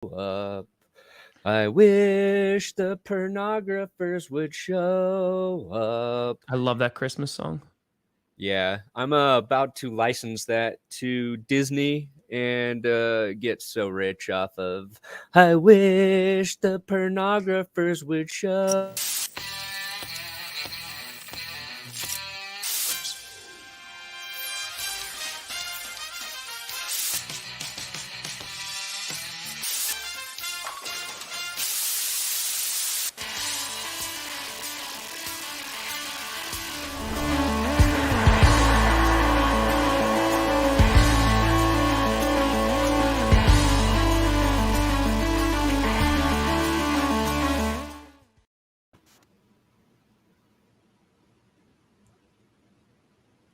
up. I wish the pornographers would show up. I love that Christmas song. Yeah, I'm about to license that to Disney and get so rich off of I wish the pornographers would show.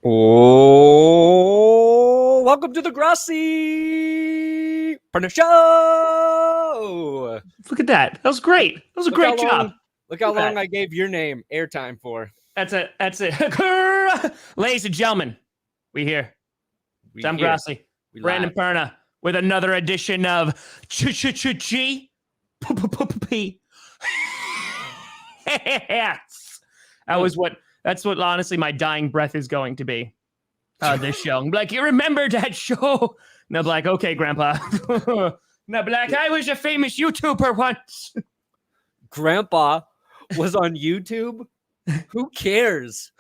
Oh, welcome to the Grossi Perna Show. Look at that. That was great. That was a great job. Look how long I gave your name airtime for. That's it. Ladies and gentlemen, we here. I'm Grossi Brandon Perna with another edition of G. That's what honestly my dying breath is going to be. This show. I'm like, you remember that show? And they'll be like, okay, Grandpa. No, like, I was a famous YouTuber once. Grandpa was on YouTube. Who cares?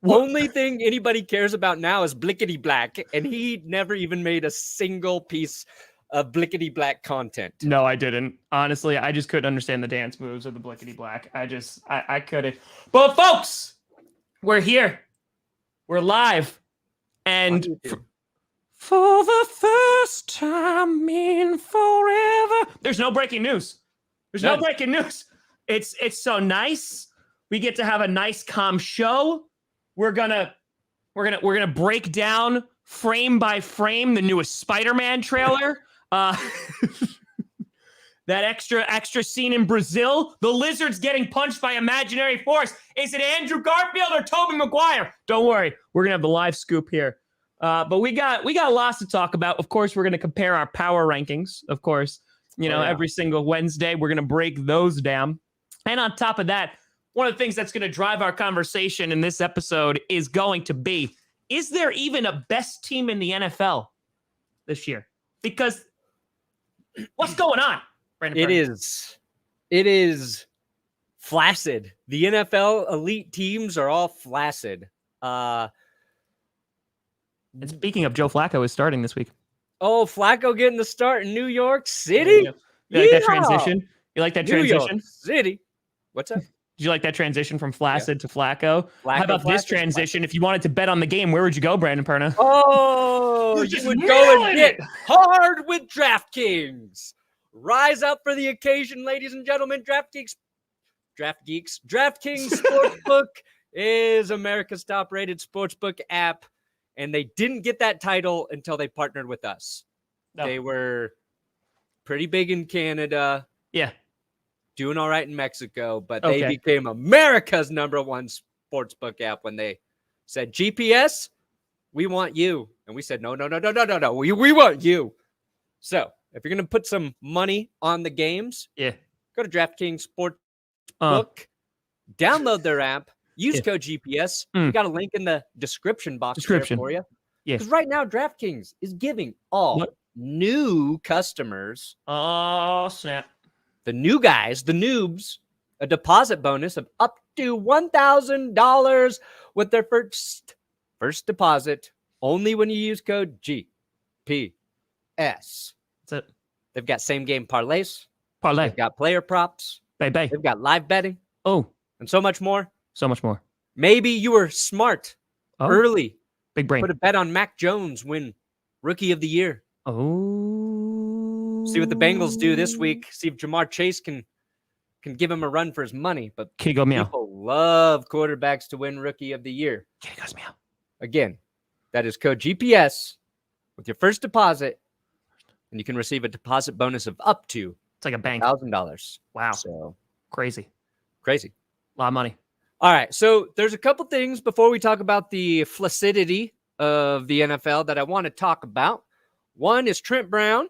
Only thing anybody cares about now is Blickety Black, and he never even made a single piece of Blickety Black content. No, I didn't. Honestly, I just couldn't understand the dance moves of the Blickety Black. I couldn't. But folks, we're here. We're live. And for the first time in forever, there's no breaking news. There's no breaking news. It's so nice. We get to have a nice, calm show. We're gonna break down frame by frame the newest Spider-Man trailer. That extra scene in Brazil. The lizard's getting punched by imaginary force. Is it Andrew Garfield or Tobey Maguire? Don't worry. We're going to have the live scoop here. But we got lots to talk about. Of course, we're going to compare our power rankings. Of course, every single Wednesday, we're going to break those down. And on top of that, one of the things that's going to drive our conversation in this episode is going to be, is there even a best team in the NFL this year? Because what's going on? It is flaccid. The NFL elite teams are all flaccid. And speaking of, Joe Flacco is starting this week. Oh, Flacco getting the start in New York City? You like that transition? You like that transition? New York City. What's up? Did you like that transition from flaccid to Flacco? How about this transition? If you wanted to bet on the game, where would you go, Brandon Perna? Oh, you would go and get hard with DraftKings. Rise up for the occasion, ladies and gentlemen. DraftKings Sportsbook is America's top-rated sportsbook app, and they didn't get that title until they partnered with us. No. They were pretty big in Canada. Yeah. Doing all right in Mexico, but they became America's #1 sportsbook app when they said, GPS, we want you. And we said, no. We want you. So if you're going to put some money on the games, go to DraftKings Sportsbook, download their app, use code GPS. We got a link in the description box there for you. Because right now, DraftKings is giving all new customers, snap, the new guys, the noobs, a deposit bonus of up to $1,000 with their first deposit, only when you use code GPS. That's it. They've got same game parlays. They've got player props. They've got live betting. Oh. And so much more. So much more. Maybe you were smart early. Big brain. Put a bet on Mac Jones win Rookie of the Year. Oh. See what the Bengals do this week. See if Jamar Chase can give him a run for his money. But people love quarterbacks to win Rookie of the Year. Again, that is code GPS with your first deposit, and you can receive a deposit bonus of up to it's like a bank $1,000. Wow. So crazy. A lot of money. All right. So there's a couple things before we talk about the flaccidity of the NFL that I want to talk about. One is Trent Brown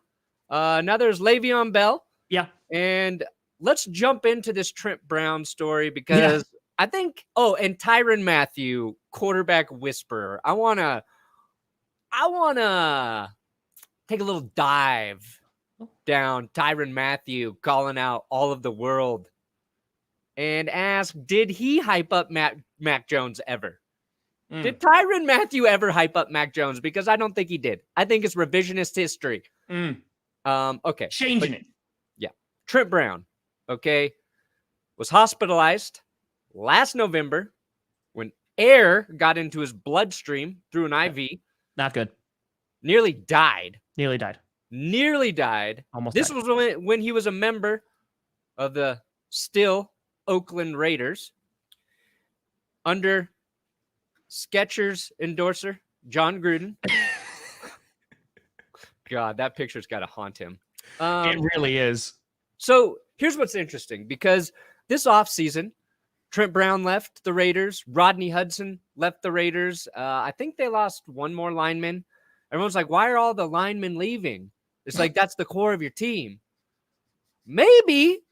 Now there's Le'Veon Bell. Yeah. And let's jump into this Trent Brown story because I think, and Tyrann Mathieu, quarterback whisperer. I want to take a little dive down Tyrann Mathieu calling out all of the world and ask, did he hype up Mac Jones ever? Did Tyrann Mathieu ever hype up Mac Jones? Because I don't think he did. I think it's revisionist history. Okay. Changing it. Yeah. Trent Brown, okay, was hospitalized last November when air got into his bloodstream through an IV. Not good. Nearly died. Nearly died. Almost This died. Was when he was a member of the still Oakland Raiders under Skechers endorser John Gruden. God, that picture's got to haunt him. It really is. So here's what's interesting, because this offseason, Trent Brown left the Raiders. Rodney Hudson left the Raiders. I think they lost one more lineman. Everyone's like, why are all the linemen leaving? It's like, that's the core of your team. Maybe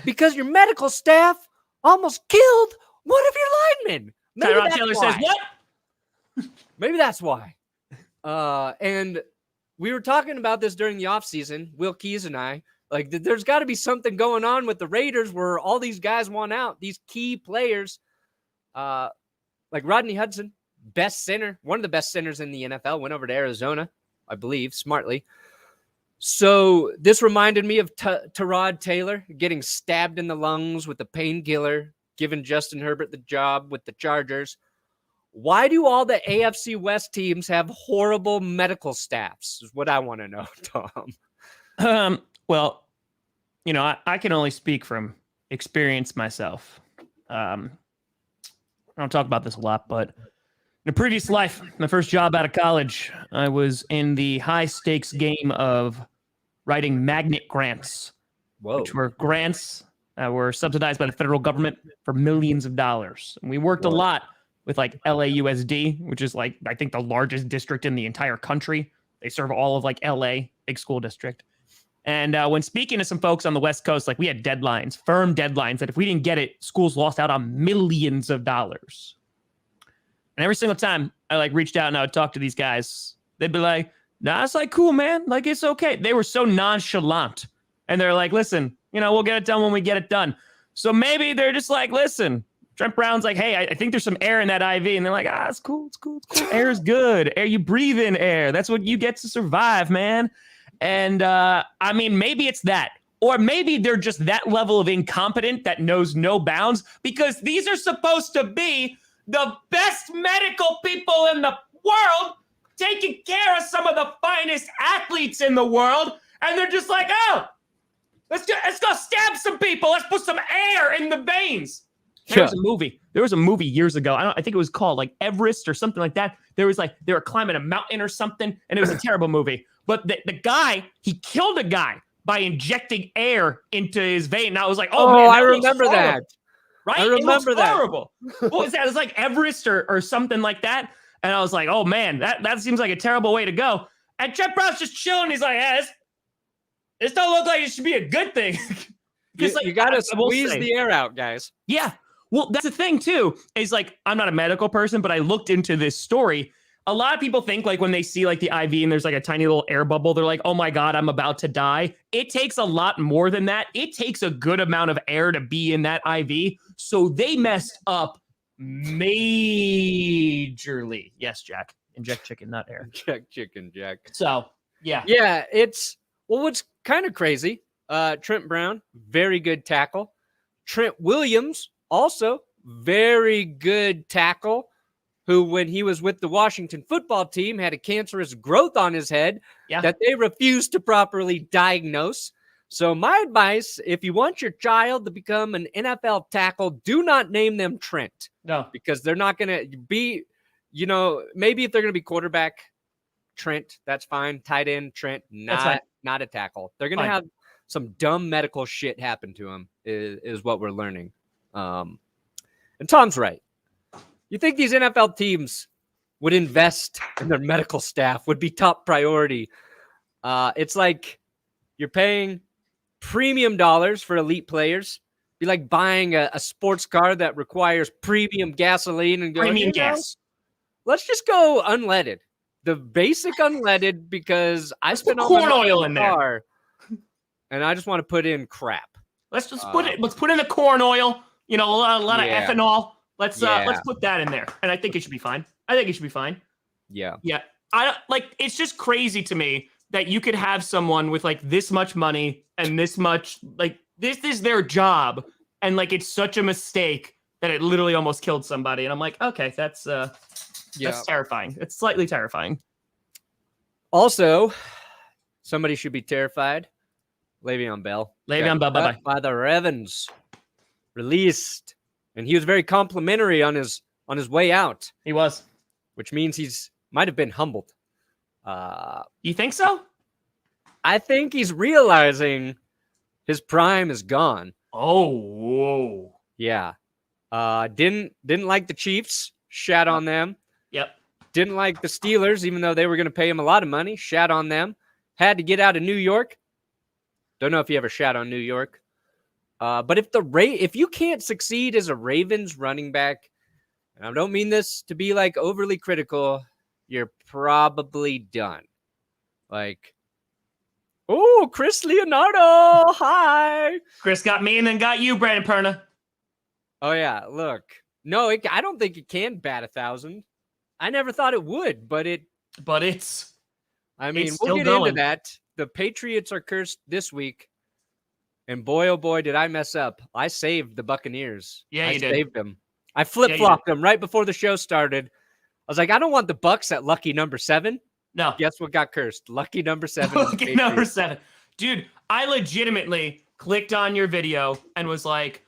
because your medical staff almost killed one of your linemen. Tyrod Taylor says, what? Maybe that's why. And we were talking about this during the offseason, Will Keys and I. Like, there's got to be something going on with the Raiders where all these guys want out, these key players. Like Rodney Hudson, best center, one of the best centers in the NFL, went over to Arizona, I believe, smartly. So this reminded me of Tyrod Taylor getting stabbed in the lungs with a painkiller, giving Justin Herbert the job with the Chargers. Why do all the AFC West teams have horrible medical staffs is what I want to know, Tom. Well, you know, I can only speak from experience myself. I don't talk about this a lot, but in a previous life, my first job out of college, I was in the high stakes game of writing magnet grants, which were grants that were subsidized by the federal government for millions of dollars. And we worked a lot with like LAUSD, which is like, I think the largest district in the entire country. They serve all of like LA, big school district. And when speaking to some folks on the West Coast, like we had deadlines, firm deadlines, that if we didn't get it, schools lost out on millions of dollars. And every single time I like reached out and I would talk to these guys, they'd be like, nah, it's like, cool, man. Like, it's okay. They were so nonchalant. And they're like, listen, you know, we'll get it done when we get it done. So maybe they're just like, listen, Trent Brown's like, hey, I think there's some air in that IV. And they're like, it's cool. It's cool. Air is good. Air, you breathe in air. That's what you get to survive, man. And I mean, maybe it's that. Or maybe they're just that level of incompetent that knows no bounds, because these are supposed to be the best medical people in the world taking care of some of the finest athletes in the world. And they're just like, let's go stab some people. Let's put some air in the veins. There was a movie years ago. I think it was called like Everest or something like that. There was like, they were climbing a mountain or something, and it was a terrible movie. But the guy, he killed a guy by injecting air into his vein. And I was like, man, I remember that. Right? I remember that. Horrible. What was that? It's like Everest or something like that. And I was like, oh man, that seems like a terrible way to go. And Trent Brown's just chilling. He's like, this don't look like it should be a good thing. You got to squeeze the air out, guys. Yeah. Well, that's the thing too, is like, I'm not a medical person, but I looked into this story. A lot of people think like when they see like the IV and there's like a tiny little air bubble, they're like, oh my God, I'm about to die. It takes a lot more than that. It takes a good amount of air to be in that IV. So they messed up majorly. Yes, Jack. Inject chicken, not air. Inject chicken, Jack. So, yeah. Yeah, what's kind of crazy. Trent Brown, very good tackle. Trent Williams, also very good tackle, who, when he was with the Washington football team, had a cancerous growth on his head that they refused to properly diagnose. So my advice, if you want your child to become an NFL tackle, do not name them Trent. No. Because they're not going to be, maybe if they're going to be quarterback, Trent, that's fine. Tight end, Trent, not a tackle. They're going to have some dumb medical shit happen to him is what we're learning. And Tom's right. You think these NFL teams would invest in their medical staff, would be top priority. It's like You're paying premium dollars for elite players. Be like buying a sports car that requires premium gasoline and going, Premium gas. Let's just go unleaded. The basic unleaded, because I Let's spent put all my corn money oil on in the there. car, and I just want to put in crap. Let's just let's put in the corn oil, a lot of ethanol. Let's put that in there. And I think it should be fine. Yeah. Yeah. It's just crazy to me that you could have someone with like this much money and this much, like, this is their job. And like, it's such a mistake that it literally almost killed somebody. And I'm like, okay, that's terrifying. It's slightly terrifying. Also, somebody should be terrified. Le'Veon Bell. Bye-bye. By the Ravens. Released. And he was very complimentary on his way out. He was. Which means might have been humbled. You think so? I think he's realizing his prime is gone. Oh, whoa. Yeah. Didn't like the Chiefs. Shat on them. Yep. Didn't like the Steelers, even though they were going to pay him a lot of money. Shat on them. Had to get out of New York. Don't know if you ever shat on New York. But if you can't succeed as a Ravens running back, and I don't mean this to be like overly critical, you're probably done. Like, oh, Chris Leonardo, hi. Chris got me and then got you, Brandon Perna. Oh yeah, look. No, I don't think it can bat 1,000. I never thought it would, but it's. I mean, it's we'll get going. into that. The Patriots are cursed this week. And boy, oh boy, did I mess up. I saved the Buccaneers. Yeah, you did. I saved them. I flip-flopped them right before the show started. I was like, I don't want the Bucs at lucky number 7. No. Guess what got cursed? Lucky number 7. Lucky number 7. Dude, I legitimately clicked on your video and was like,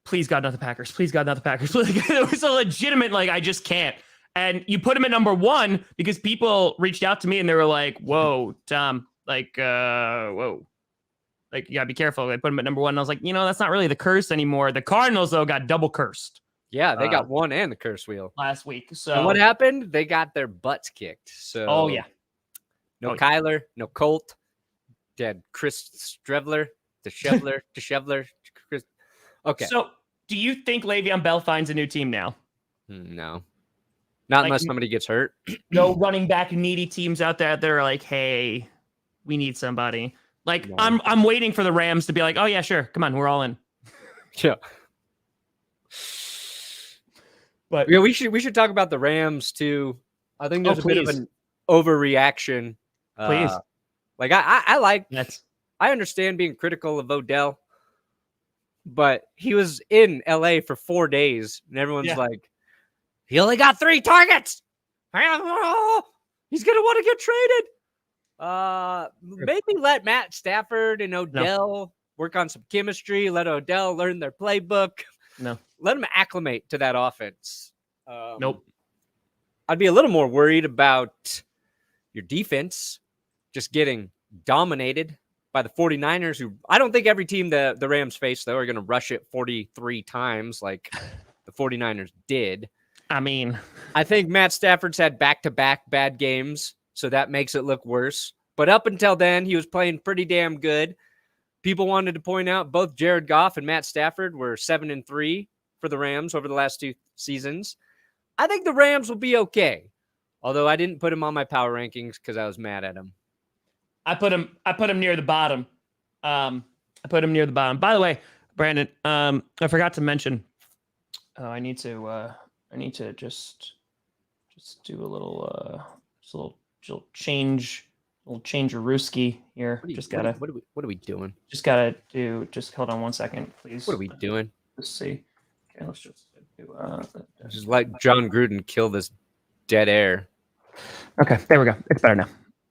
please God, not the Packers. Please God, not the Packers. It was a legitimate, like, I just can't. And you put him at number 1 because people reached out to me and they were like, whoa, Tom, whoa. Like, you gotta be careful. I put him at number 1. And I was like, that's not really the curse anymore. The Cardinals, though, got double cursed. Yeah, they got 1 and the curse wheel last week. So and what happened? They got their butts kicked. So no Kyler, no Colt. Dead Chris Deshevler. Chris. Okay. So do you think Le'Veon Bell finds a new team now? No. Not unless somebody gets hurt. No running back needy teams out there that are like, hey, we need somebody. Like, no. I'm waiting for the Rams to be like, oh yeah, sure, come on, we're all in. Yeah. But yeah, we should talk about the Rams too. I think there's a bit of an overreaction. Please. Like I like that. I understand being critical of Odell, but he was in LA for 4 days, and everyone's like, he only got 3 targets. He's gonna want to get traded. Maybe let Matt Stafford and Odell work on some chemistry. Let Odell learn their playbook. No. Let him acclimate to that offense. Nope. I'd be a little more worried about your defense just getting dominated by the 49ers, who I don't think every team the Rams face, though, are going to rush it 43 times like the 49ers did. I mean, I think Matt Stafford's had back-to-back bad games, so that makes it look worse. But up until then, he was playing pretty damn good. People wanted to point out both Jared Goff and Matt Stafford were 7-3 for the Rams over the last 2 seasons. I think the Rams will be okay. Although I didn't put him on my power rankings because I was mad at him. I put him near the bottom. By the way, Brandon, I forgot to mention. I need to just do a little change. We'll change a Rooski here. What are we doing? Just hold on 1 second, please. What are we doing? Let's see. Okay, let's just do just let John Gruden kill this dead air. Okay, there we go. It's better now.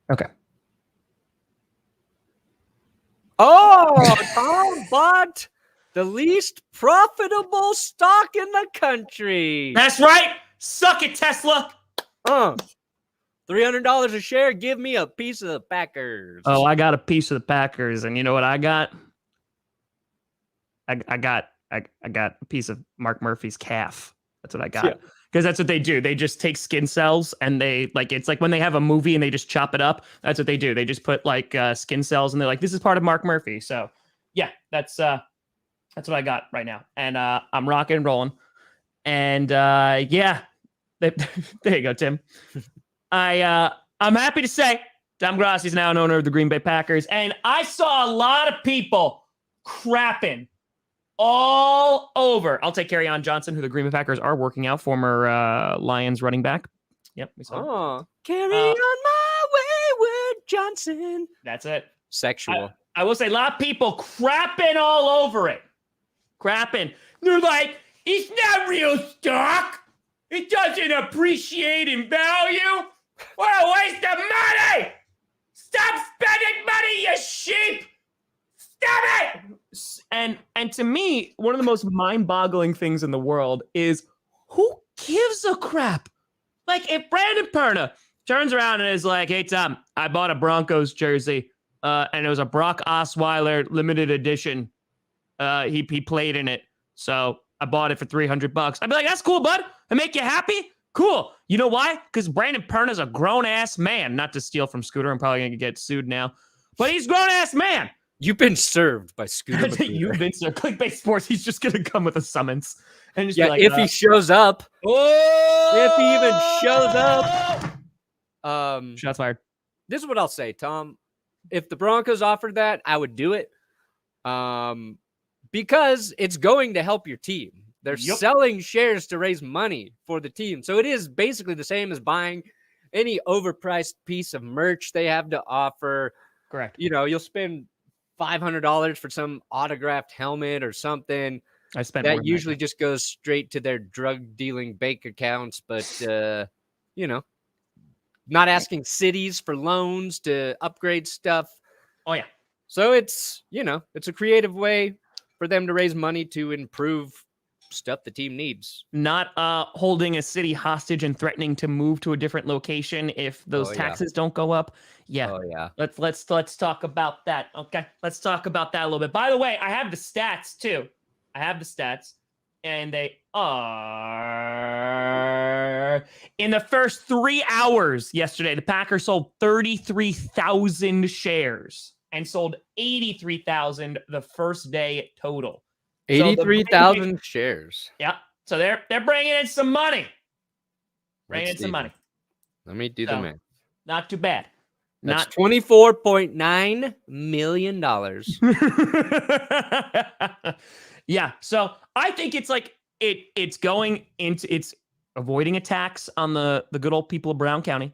Okay. Oh, Tom bought the least profitable stock in the country. That's right. Suck it, Tesla. $300 a share. Give me a piece of the Packers. Oh, I got a piece of the Packers, and you know what I got? I got a piece of Mark Murphy's calf. That's what I got. because that's what they do. They just take skin cells and they it's like when they have a movie and they just chop it up. That's what they do. They just put like skin cells and they're like, this is part of Mark Murphy. So yeah, that's what I got right now. And I'm rocking and rolling. And yeah, there you go, Tim. I'm happy to say Tom Grossi is now an owner of the Green Bay Packers. And I saw a lot of people crapping all over. I'll take Kerryon Johnson, who the Green Bay Packers are working out, former Lions running back. Yep, we saw. Oh, carry on my wayward Johnson. That's it. Sexual. I will say a lot of people crapping all over it. Crapping. They're like, it's not real stock. It doesn't appreciate in value. What a waste of money. Stop spending money, you sheep. Stop it! And to me, one of the most mind-boggling things in the world is who gives a crap? Like if Brandon Perna turns around and is like, hey, Tom, I bought a Broncos jersey and it was a Brock Osweiler limited edition. He played in it. So I bought it for $300. I'd be like, that's cool, bud. I make you happy? Cool. You know why? Because Brandon Perna's a grown-ass man. Not to steal from Scooter. I'm probably going to get sued now. But he's a grown-ass man. You've been served by Scooter. You've been served. Clickbait Sports. He's just going to come with a summons. And just be like, if he shows up. Oh! If he even shows up. Shots fired. This is what I'll say, Tom. If the Broncos offered that, I would do it. Because it's going to help your team. They're selling shares to raise money for the team. So it is basically the same as buying any overpriced piece of merch they have to offer. Correct. You know, you'll spend $500 for some autographed helmet or something. I spent that usually just goes straight to their drug dealing bank accounts. But, you know, not asking cities for loans to upgrade stuff. Oh, yeah. So it's, you know, it's a creative way for them to raise money to improve stuff the team needs. Not holding a city hostage and threatening to move to a different location if those taxes don't go up. Yeah. Oh yeah. Let's talk about that. Okay. Let's talk about that a little bit. By the way, I have the stats too. And they are in the first 3 hours yesterday, the Packers sold 33,000 shares and sold 83,000 the first day total. 83,000 shares. Yeah. So they're bringing in some money. Let me do the math. Not too bad. That's $24.9 million. Yeah. So I think it's like it's going into it's avoiding a tax on the good old people of Brown County.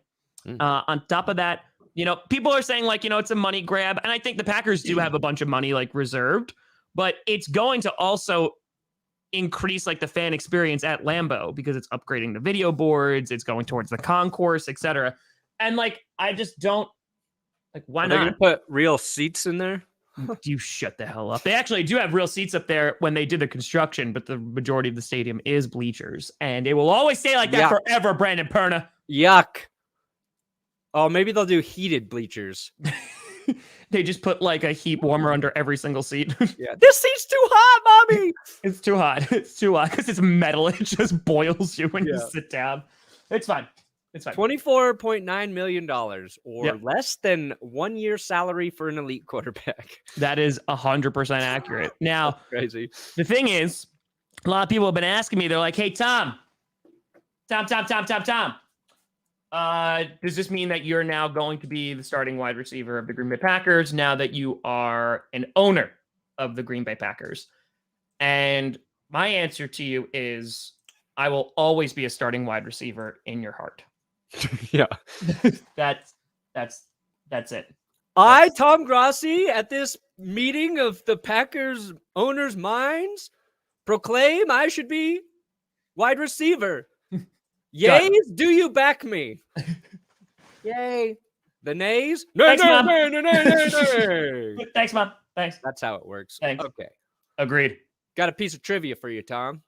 On top of that, you know, people are saying like, you know, it's a money grab. And I think the Packers do have a bunch of money like reserved. But it's going to also increase like the fan experience at Lambeau because it's upgrading the video boards. It's going towards the concourse, etc. And like, I just don't like, why not? They're going to put real seats in there? You shut the hell up. They actually do have real seats up there when they did the construction, but the majority of the stadium is bleachers. And it will always stay like that forever, Brandon Perna. Yuck. Oh, maybe they'll do heated bleachers. They just put like a heat warmer under every single seat. Yeah. This seat's too hot, mommy. It's too hot. It's too hot because it's metal. It just boils you when you sit down. It's fine. It's fine. $24.9 million or less than 1 year salary for an elite quarterback. That is 100% accurate. Now, crazy. The thing is, a lot of people have been asking me, they're like, hey, Tom. Does this mean that you're now going to be the starting wide receiver of the Green Bay Packers now that you are an owner of the Green Bay Packers? And my answer to you is I will always be a starting wide receiver in your heart. Yeah. That's it. Tom Grossi, at this meeting of the Packers owners' minds, proclaim I should be wide receiver. Yays, do you back me? Yay. The nays? No. Thanks, Mom. Thanks. That's how it works. Thanks. Okay. Agreed. Got a piece of trivia for you, Tom.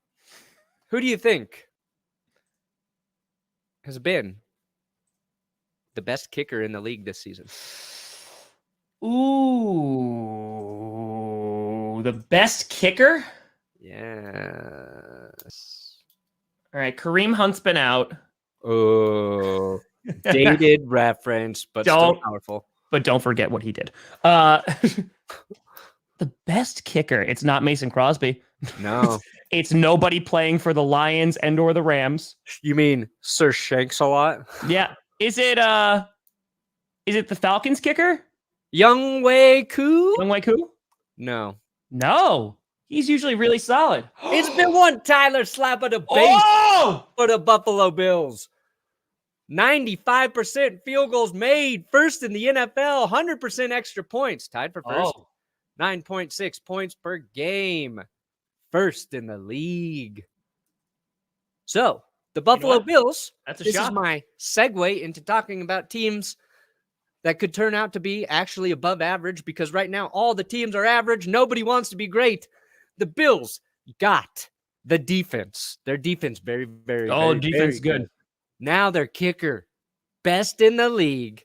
Who do you think has been the best kicker in the league this season? Ooh, the best kicker? Yes. All right, Kareem Hunt's been out. Oh, dated reference, but still powerful. But don't forget what he did. The best kicker. It's not Mason Crosby. No. It's nobody playing for the Lions and or the Rams. You mean Sir Shanks-a-Lot? Yeah. Is it the Falcons kicker? Younghoe Koo? Younghoe Koo? No. He's usually really solid. It's been one Tyler slap of the base for the Buffalo Bills. 95% field goals made. First in the NFL. 100% extra points. Tied for first. 9.6 points per game. First in the league. So, the Buffalo Bills. That's a this shock. is my segue into talking about teams that could turn out to be actually above average, because right now all the teams are average. Nobody wants to be great. The Bills got the defense. Their defense very, very, defense very good. Now their kicker, best in the league.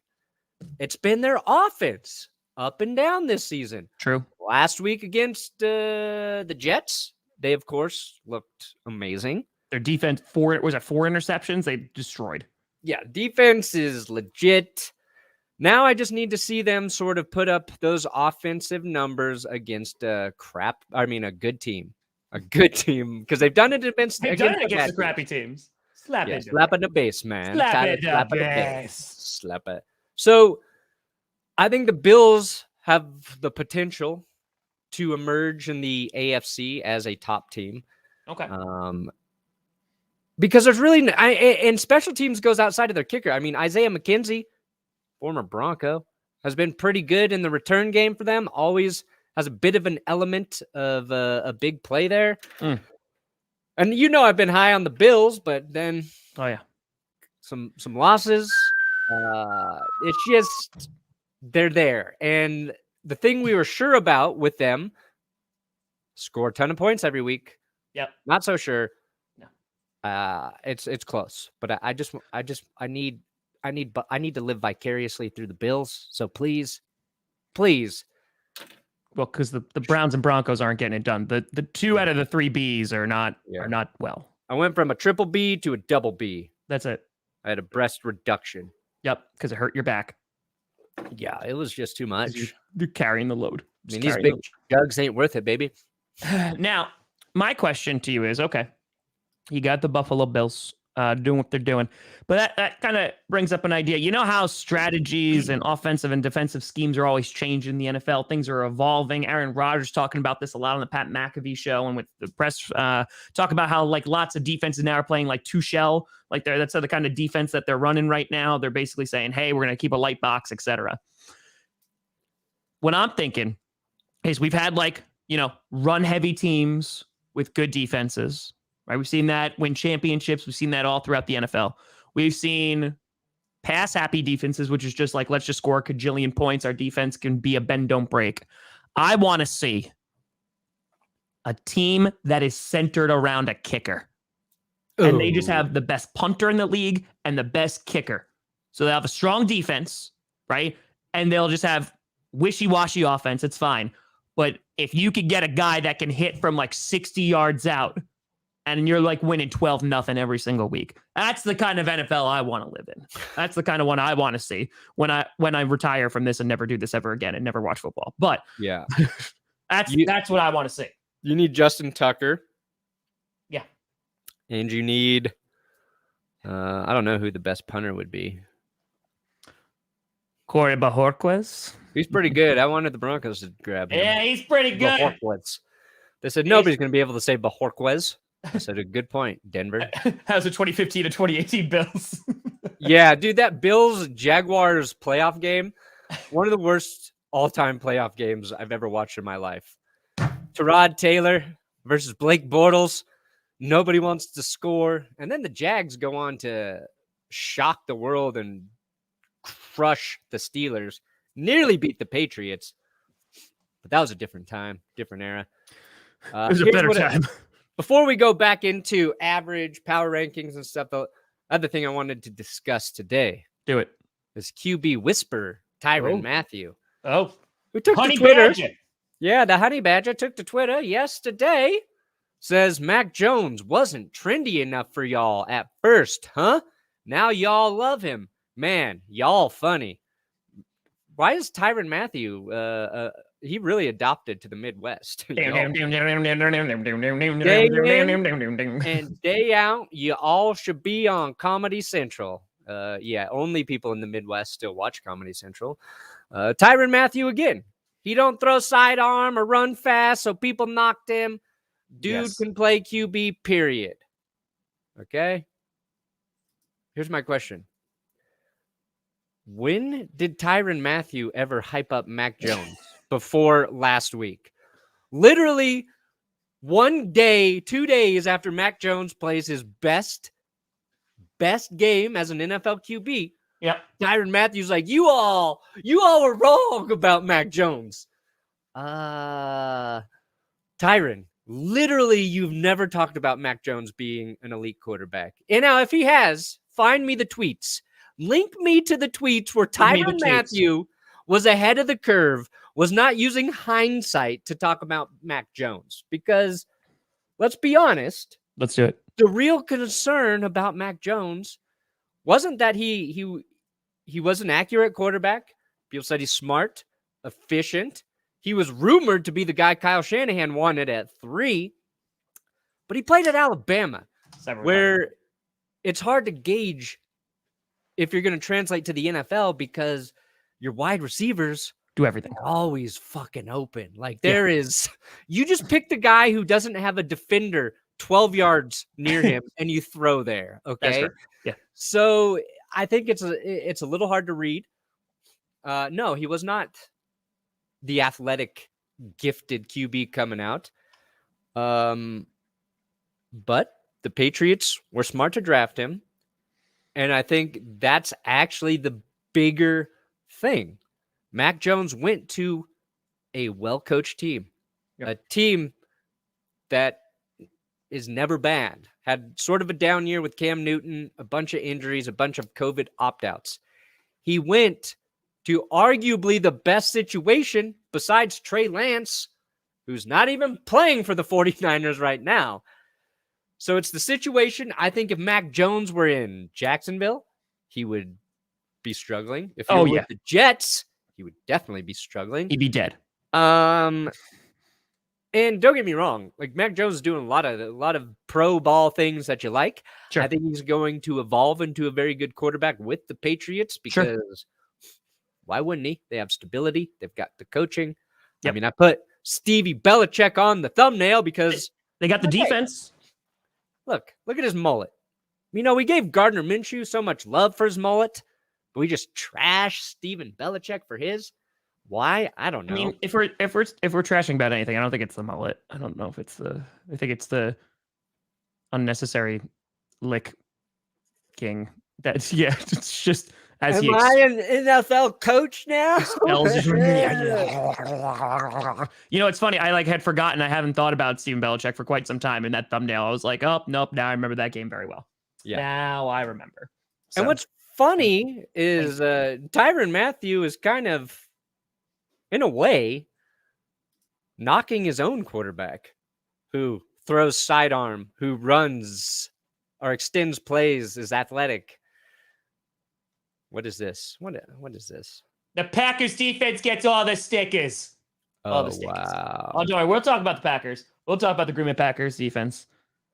It's been their offense up and down this season. True. Last week against the Jets, they, of course, looked amazing. Their defense, 4 interceptions? They destroyed. Yeah, defense is legit. Now I just need to see them sort of put up those offensive numbers against a good team. A good team, because they've done it against the crappy teams. Slap it in the base, man. Slap it in the base. Slap it. So I think the Bills have the potential to emerge in the AFC as a top team. Okay. Because there's really and special teams goes outside of their kicker. I mean, Isaiah McKenzie, former Bronco, has been pretty good in the return game for them. Always has a bit of an element of a big play there. And I've been high on the Bills, but then some losses. It's just they're there. And the thing we were sure about with them, score a ton of points every week. Yep. Not so sure. No. It's close, but I need to live vicariously through the Bills. So please. Well, because the Browns and Broncos aren't getting it done. The 2 out of the 3 Bs are not well. I went from a triple B to a double B. That's it. I had a breast reduction. Yep, because it hurt your back. Yeah, it was just too much. You're carrying the load. These big jugs ain't worth it, baby. Now, my question to you is, okay, you got the Buffalo Bills doing what they're doing, but that kind of brings up an idea. You know how strategies and offensive and defensive schemes are always changing in the NFL? Things are evolving. Aaron Rodgers talking about this a lot on the Pat McAfee show, and with the press talk about how lots of defenses now are playing two shell. That's the kind of defense that they're running right now. They're basically saying, hey, we're going to keep a light box, etc. What I'm thinking is we've had run heavy teams with good defenses. Right, we've seen that win championships. We've seen that all throughout the NFL. We've seen pass-happy defenses, which is just let's just score a cajillion points. Our defense can be a bend, don't break. I want to see a team that is centered around a kicker. And they just have the best punter in the league and the best kicker. So they have a strong defense, right? And they'll just have wishy-washy offense. It's fine. But if you could get a guy that can hit from 60 yards out, and you're winning 12-0 every single week, that's the kind of NFL I want to live in. That's the kind of one I want to see when I retire from this and never do this ever again and never watch football. But yeah, that's what I want to see. You need Justin Tucker. Yeah. And you need, I don't know who the best punter would be. Corey Bojorquez. He's pretty good. I wanted the Broncos to grab him. Yeah, he's pretty good. Bojorquez. They said nobody's going to be able to say Bojorquez. I said a good point, Denver. How's the 2015 to 2018 Bills? Yeah, dude, that Bills-Jaguars playoff game, one of the worst all-time playoff games I've ever watched in my life. Tyrod Taylor versus Blake Bortles. Nobody wants to score. And then the Jags go on to shock the world and crush the Steelers. Nearly beat the Patriots. But that was a different time, different era. It was a better time. Before we go back into average power rankings and stuff, the other thing I wanted to discuss today. Do it. Is QB whisperer Tyrann Mathieu. Oh. Who took Honey to Twitter. Badger. Yeah, the Honey Badger took to Twitter yesterday says Mac Jones wasn't trendy enough for y'all at first, huh? Now y'all love him. Man, y'all funny. Why is Tyrann Mathieu, he really adopted to the Midwest. Day in and day out, you all should be on Comedy Central. Yeah, only people in the Midwest still watch Comedy Central. Tyrann Mathieu again. He don't throw sidearm or run fast, so people knocked him. Dude can play QB, period. Okay? Here's my question. When did Tyrann Mathieu ever hype up Mac Jones before last week? Literally 1 day, 2 days after Mac Jones plays his best game as an NFL QB. Yep. Tyrann Mathieu's like, you all were wrong about Mac Jones. Tyrann, literally, you've never talked about Mac Jones being an elite quarterback. And now, if he has, find me the tweets. Link me to the tweets where Tyrann Mathieu was ahead of the curve, was not using hindsight to talk about Mac Jones. Because, let's be honest. Let's do it. The real concern about Mac Jones wasn't that he was an accurate quarterback. People said he's smart, efficient. He was rumored to be the guy Kyle Shanahan wanted at 3. But he played at Alabama, where it's hard to gauge if you're going to translate to the NFL because your wide receivers do everything. Are always fucking open. Like you just pick the guy who doesn't have a defender 12 yards near him and you throw there. Okay. Yeah. So I think it's a little hard to read. No, he was not the athletic, gifted QB coming out. But the Patriots were smart to draft him. And I think that's actually the bigger thing. Mac Jones went to a well-coached team, a team that is never bad. Had sort of a down year with Cam Newton, a bunch of injuries, a bunch of COVID opt-outs. He went to arguably the best situation besides Trey Lance, who's not even playing for the 49ers right now. So it's the situation. I think if Mac Jones were in Jacksonville, he would be struggling. If he were with the Jets, he would definitely be struggling. He'd be dead. And don't get me wrong, like Mac Jones is doing a lot of pro ball things that you like. Sure. I think he's going to evolve into a very good quarterback with the Patriots because why wouldn't he? They have stability. They've got the coaching. Yep. I mean, I put Stevie Belichick on the thumbnail because they got the defense. Look at his mullet. You know, we gave Gardner Minshew so much love for his mullet, but we just trashed Steven Belichick for his. Why? I don't know. I mean, if we're trashing about anything, I don't think it's the mullet. I don't know if it's I think it's the unnecessary lick king. That's it's just as Am I an NFL coach now? You know, it's funny. I had forgotten. I haven't thought about Steven Belichick for quite some time. In that thumbnail, I was like, oh, nope. Now I remember that game very well. Yeah. Now I remember. So. And what's funny is Tyrann Mathieu is kind of, in a way, knocking his own quarterback who throws sidearm, who runs or extends plays, is athletic. What is this? What is this? The Packers defense gets all the stickers. All the stickers. Wow. Oh, don't worry. We'll talk about the Packers. We'll talk about the Green Bay Packers defense.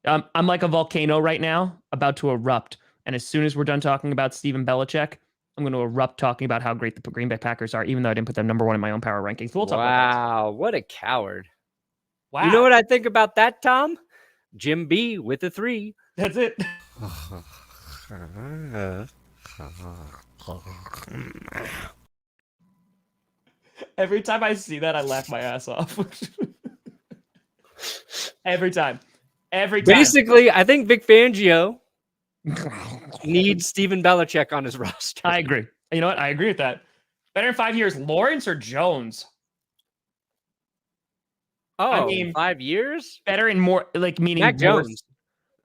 I'm like a volcano right now, about to erupt. And as soon as we're done talking about Steven Belichick, I'm going to erupt talking about how great the Green Bay Packers are, even though I didn't put them number 1 in my own power rankings. We'll talk about that. Wow, what a coward. Wow. You know what I think about that, Tom? Jim B with a 3. That's it. Every time I see that, I laugh my ass off. Every time. Basically, I think Vic Fangio needs Steven Belichick on his roster. I agree. You know what? I agree with that. Better in 5 years, Lawrence or Jones? Oh, I mean, 5 years? Better in more, meaning Mac Jones.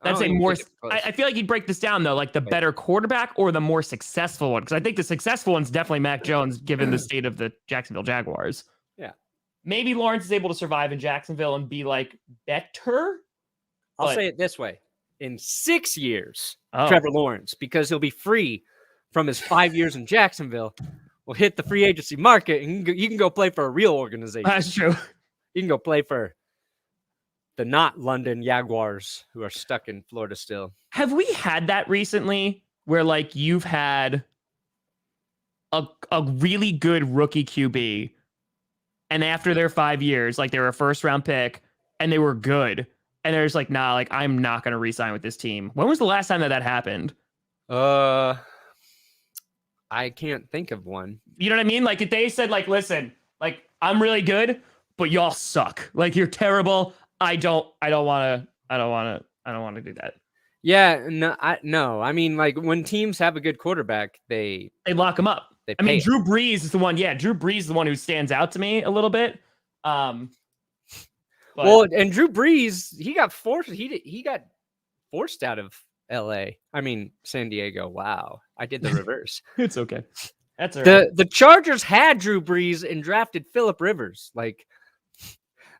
That's a more. I feel like you'd break this down though, the better quarterback or the more successful one, because I think the successful one's definitely Mac Jones, given the state of the Jacksonville Jaguars. Yeah, maybe Lawrence is able to survive in Jacksonville and be better, I'll say it this way. In 6 years, Oh. Trevor Lawrence, because he'll be free from his 5 years in Jacksonville, will hit the free agency market, and you can go play for a real organization. That's true. You can go play for the not London Jaguars who are stuck in Florida still. Have we had that recently where like you've had a really good rookie QB and after their 5 years, like they were a first round pick and they were good and they're just like, nah, like I'm not going to re-sign with this team. When was the last time that happened? I can't think of one. You know what I mean? Like if they said like, listen, like I'm really good, but y'all suck. Like you're terrible. I don't want to do that. Yeah, no. I mean, like when teams have a good quarterback, they lock him up. I mean, him. Drew Brees is the one. Yeah, Drew Brees is the one who stands out to me a little bit. Well, and Drew Brees, he got forced. He got forced out of L.A. I mean, San Diego. Wow, I did the reverse. It's okay. That's all right. The Chargers had Drew Brees and drafted Phillip Rivers. Like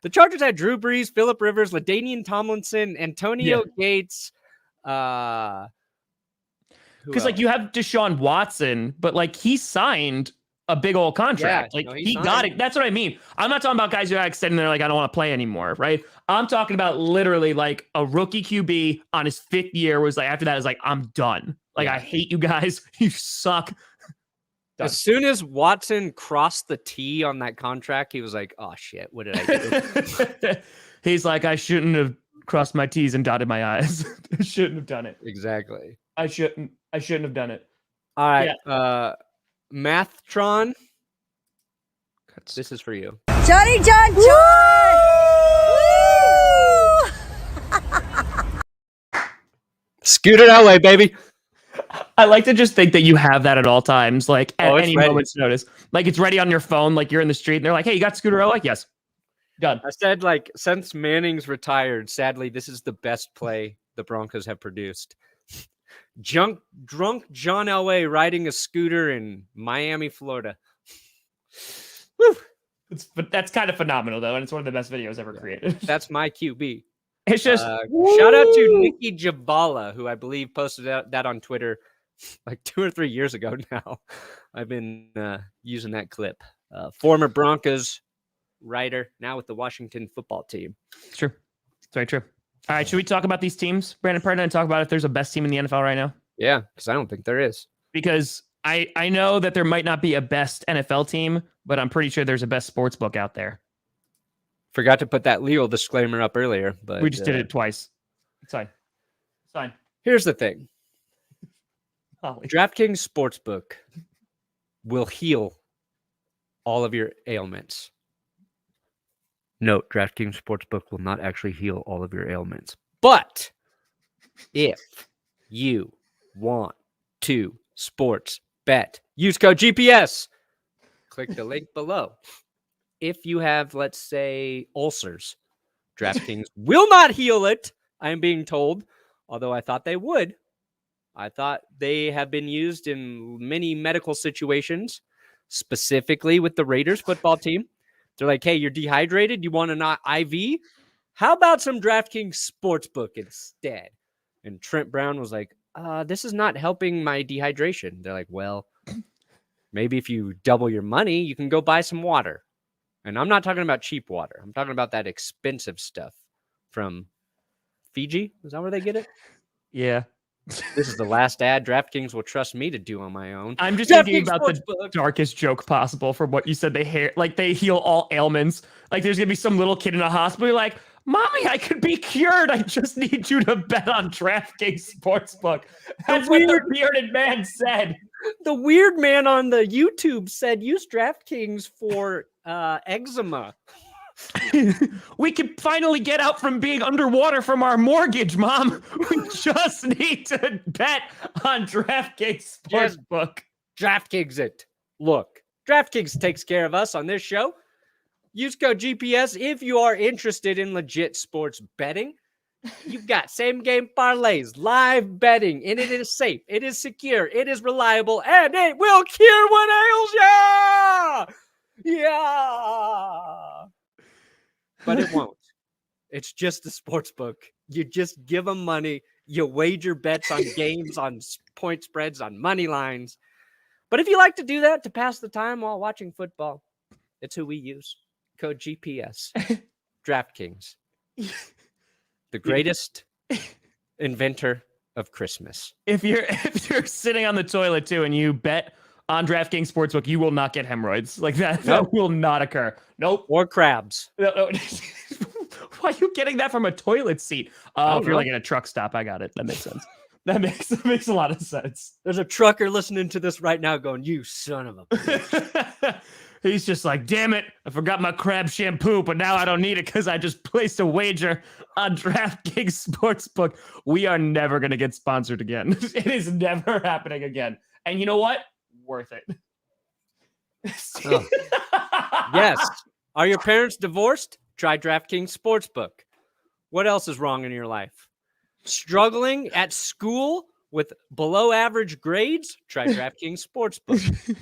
the Chargers had Drew Brees, Phillip Rivers, LaDainian Tomlinson, Antonio Gates. Because like you have Deshaun Watson, but like he signed a big old contract. Yeah, like he got it. That's what I mean. I'm not talking about guys who are extending. They're like, I don't want to play anymore, right? I'm talking about literally like a rookie QB on his 5th year was like after that is like I'm done. Like I hate you guys. You suck. Done. As soon as Watson crossed the T on that contract, he was like, "Oh shit, what did I do?" He's like, I shouldn't have crossed my T's and dotted my I's. I shouldn't have done it. Exactly. I shouldn't have done it. All right. Yeah. Mathtron. This is for you. Johnny John John! Scoot it away, baby. I like to just think that you have that at all times, like at any moment's notice. Like it's ready on your phone, like you're in the street and they're like, hey, you got Scooter O? Like, yes. Done. I said, like, since Manning's retired, sadly, this is the best play the Broncos have produced. Drunk John Elway riding a scooter in Miami, Florida. Woo. That's kind of phenomenal, though, and it's one of the best videos ever created. That's my QB. It's just shout out to Nikki Jabala, who I believe posted that on Twitter like 2 or 3 years ago now. I've been using that clip. Former Broncos writer, now with the Washington football team. It's true. It's very true. All right, should we talk about these teams, Brandon Perna, and talk about if there's a best team in the NFL right now? Yeah, because I don't think there is. Because I know that there might not be a best NFL team, but I'm pretty sure there's a best sports book out there. Forgot to put that legal disclaimer up earlier, but we just did it twice. It's fine. It's fine. Here's the thing. Holly. DraftKings Sportsbook will heal all of your ailments. Note, DraftKings Sportsbook will not actually heal all of your ailments. But if you want to sports bet, use code GPS. Click the link below. If you have, let's say, ulcers, DraftKings will not heal it, I am being told, although I thought they would. I thought they have been used in many medical situations, specifically with the Raiders football team. They're like, hey, you're dehydrated. You want an IV? How about some DraftKings Sportsbook instead? And Trent Brown was like, this is not helping my dehydration. They're like, well, maybe if you double your money, you can go buy some water. And I'm not talking about cheap water. I'm talking about that expensive stuff from Fiji. Is that where they get it? Yeah. This is the last ad DraftKings will trust me to do on my own. I'm just thinking about the darkest joke possible from what you said. They heal all ailments. Like there's going to be some little kid in a hospital like, Mommy, I could be cured. I just need you to bet on DraftKings Sportsbook. That's what the bearded man said. The weird man on the YouTube said use DraftKings for eczema. We can finally get out from being underwater from our mortgage, Mom. We just need to bet on DraftKings Sportsbook. DraftKings it. Look, DraftKings takes care of us on this show. Use code GPS if you are interested in legit sports betting. You've got same game parlays, live betting, and it is safe, it is secure, it is reliable, and it will cure what ails ya! Yeah! But it won't. It's just a sports book. You just give them money. You wager bets on games, on point spreads, on money lines. But if you like to do that to pass the time while watching football, it's who we use. Code GPS. DraftKings. The greatest inventor of Christmas. If you're sitting on the toilet too and you bet on DraftKings Sportsbook, you will not get hemorrhoids. Like that. That will not occur. Nope. Or crabs. No. Why are you getting that from a toilet seat? If you're like in a truck stop, I got it. That makes sense. That makes a lot of sense. There's a trucker listening to this right now going, "You son of a bitch." He's just like, damn it, I forgot my crab shampoo, but now I don't need it because I just placed a wager on DraftKings Sportsbook. We are never going to get sponsored again. It is never happening again. And you know what? Worth it. Oh. Yes. Are your parents divorced? Try DraftKings Sportsbook. What else is wrong in your life? Struggling at school with below average grades? Try DraftKings Sportsbook.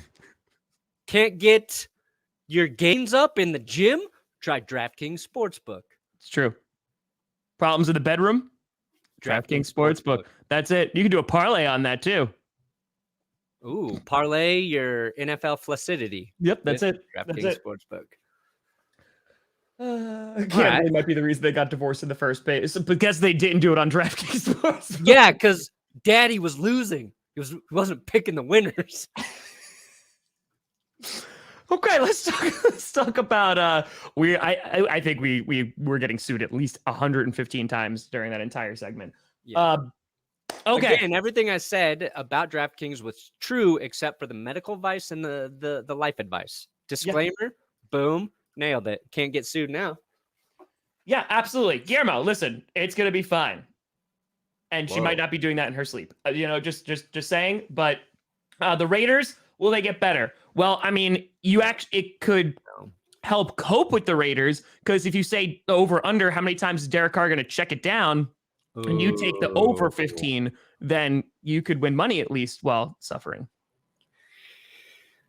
Can't get your gains up in the gym? Try DraftKings Sportsbook. It's true. Problems in the bedroom? DraftKings Sportsbook. That's it. You can do a parlay on that too. Ooh, parlay your NFL flaccidity. Yep, that's it. DraftKings Sportsbook. It might be the reason they got divorced in the first place, because they didn't do it on DraftKings Sportsbook. Yeah, because Daddy was losing. He wasn't picking the winners. Okay, let's talk about I think we were getting sued at least 115 times during that entire segment. Yeah. Okay. Again, everything I said about DraftKings was true except for the medical advice and the life advice. Disclaimer, boom, nailed it. Can't get sued now. Yeah, absolutely. Guillermo, listen, it's gonna be fine. And she might not be doing that in her sleep. Just saying. But the Raiders, will they get better? Well, I mean, it could help cope with the Raiders, because if you say over under, how many times is Derek Carr going to check it down, and you take the over 15, then you could win money at least while suffering.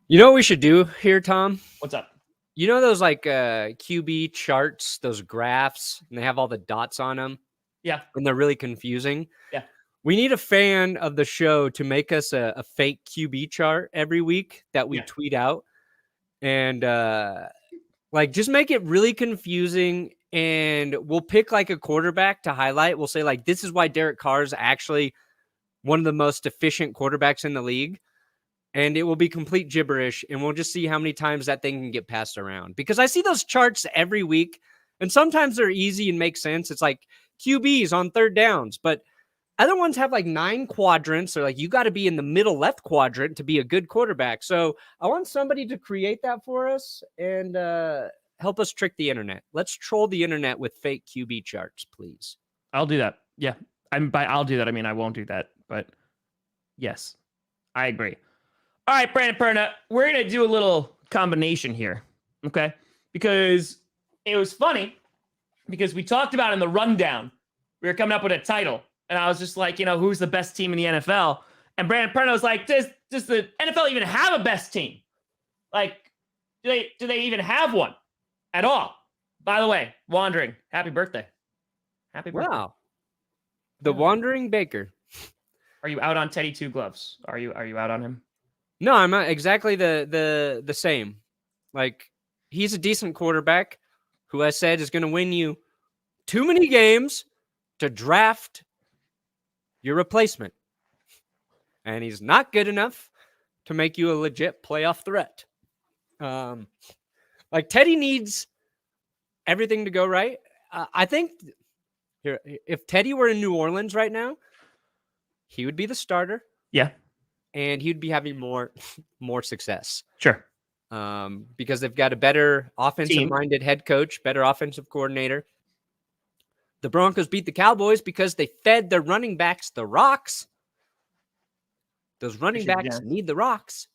You know what we should do here, Tom? What's up? You know those like QB charts, those graphs, and they have all the dots on them? Yeah. And they're really confusing. Yeah. We need a fan of the show to make us a fake QB chart every week that we tweet out. And just make it really confusing. And we'll pick like a quarterback to highlight. We'll say like, this is why Derek Carr is actually one of the most efficient quarterbacks in the league. And it will be complete gibberish. And we'll just see how many times that thing can get passed around. Because I see those charts every week. And sometimes they're easy and make sense. It's like QBs on third downs. But other ones have like 9 quadrants. Or like you got to be in the middle left quadrant to be a good quarterback. So I want somebody to create that for us and help us trick the internet. Let's troll the internet with fake QB charts, please. I'll do that. Yeah. I'll do that. I mean, I won't do that, but yes, I agree. All right, Brandon Perna, we're going to do a little combination here. Okay. Because it was funny because we talked about in the rundown, we were coming up with a title. And I was just like, who's the best team in the NFL? And Brandon Perna was like, does the NFL even have a best team? Like, do they even have one at all? By the way, Wandering, happy birthday. Happy birthday. Wow. The Wandering Baker. Are you out on Teddy Two Gloves? Are you out on him? No, I'm not exactly the same. Like, he's a decent quarterback who I said is going to win you too many games to draft your replacement. And he's not good enough to make you a legit playoff threat. Like Teddy needs everything to go right. I think here, if Teddy were in New Orleans right now, he would be the starter. Yeah. And he'd be having more success. Sure. Because they've got a better offensive-minded head coach, better offensive coordinator. The Broncos beat the Cowboys because they fed their running backs the rocks. Those running backs need the rocks.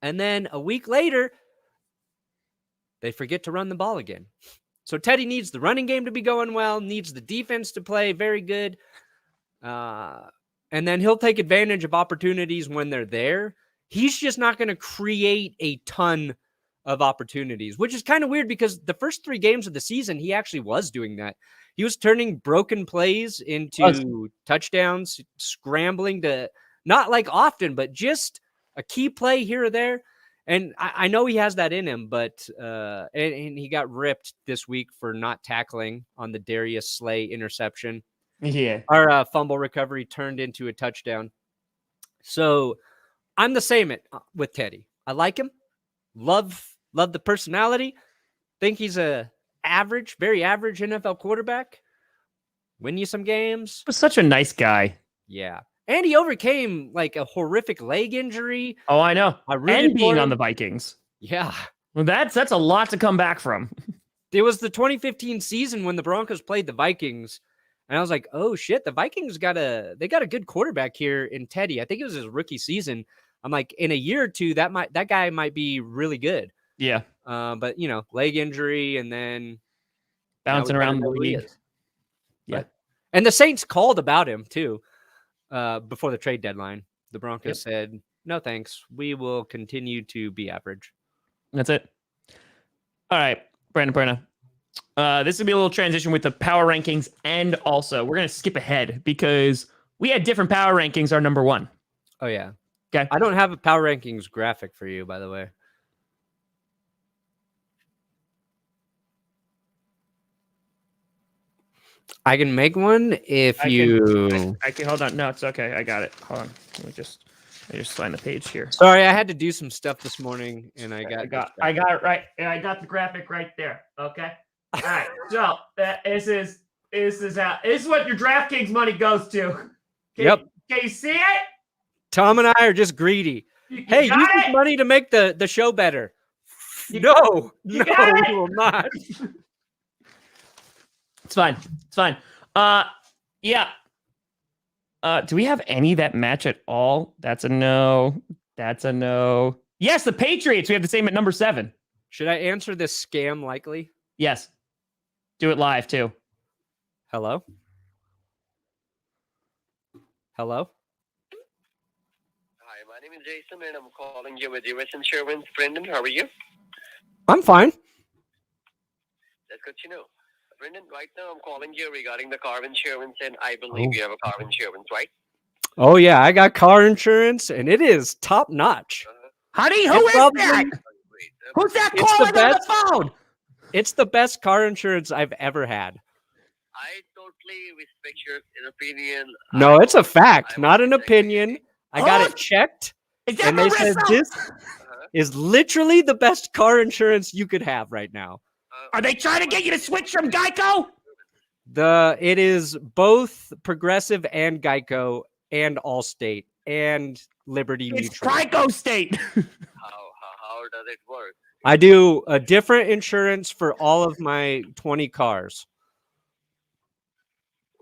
And then a week later, they forget to run the ball again. So Teddy needs the running game to be going well, needs the defense to play very good. And then he'll take advantage of opportunities when they're there. He's just not going to create a ton of opportunities, which is kind of weird because the first 3 games of the season, he actually was doing that. He was turning broken plays into touchdowns, scrambling to not like often, but just a key play here or there. And I know he has that in him, but and he got ripped this week for not tackling on the Darius Slay interception. Yeah. Our fumble recovery turned into a touchdown. So I'm the same with Teddy. I like him. Love the personality. Think he's a very average NFL quarterback. Win you some games. Was such a nice guy. Yeah. And he overcame like a horrific leg injury. Oh, I know. And being on the Vikings. Yeah. Well, that's a lot to come back from. It was the 2015 season when the Broncos played the Vikings. And I was like, oh shit, the Vikings got a good quarterback here in Teddy. I think it was his rookie season. I'm like, in a year or two, that guy might be really good. Yeah. But leg injury and then bouncing around the league. Yeah. And the Saints called about him too. Before the trade deadline, the Broncos said, no, thanks. We will continue to be average. That's it. All right, Brandon Perna. This will be a little transition with the power rankings. And also, we're going to skip ahead because we had different power rankings, our number 1. Oh, yeah. Okay. I don't have a power rankings graphic for you, by the way. I can make one if you... I can hold on. No, it's okay. I got it. Hold on. Let me just find the page here. Sorry, I had to do some stuff this morning, and I got it right. And I got the graphic right there. Okay. All right. So this is what your DraftKings money goes to. Can you see it? Tom and I are just greedy. Hey, use this money to make the show better. No, we will not. It's fine. Yeah. Do we have any that match at all? That's a no. Yes, the Patriots. We have the same at number 7. Should I answer this scam likely? Yes. Do it live too. Hello? Hi, my name is Jason and I'm calling you with US Insurance. Brendan, how are you? I'm fine. That's good to know. Brendan, right now I'm calling you regarding the car insurance, and I believe you have a car insurance, right? Oh, yeah, I got car insurance, and it is top notch. Honey, who is that? Who's that calling on the phone? It's the best car insurance I've ever had. I totally respect your opinion. No, it's a fact, not an opinion. I got it checked, and they said this is literally the best car insurance you could have right now. Are they trying to get you to switch from Geico? It is both Progressive and Geico and Allstate and Liberty Mutual. It's Geico State. How does it work? I do a different insurance for all of my 20 cars.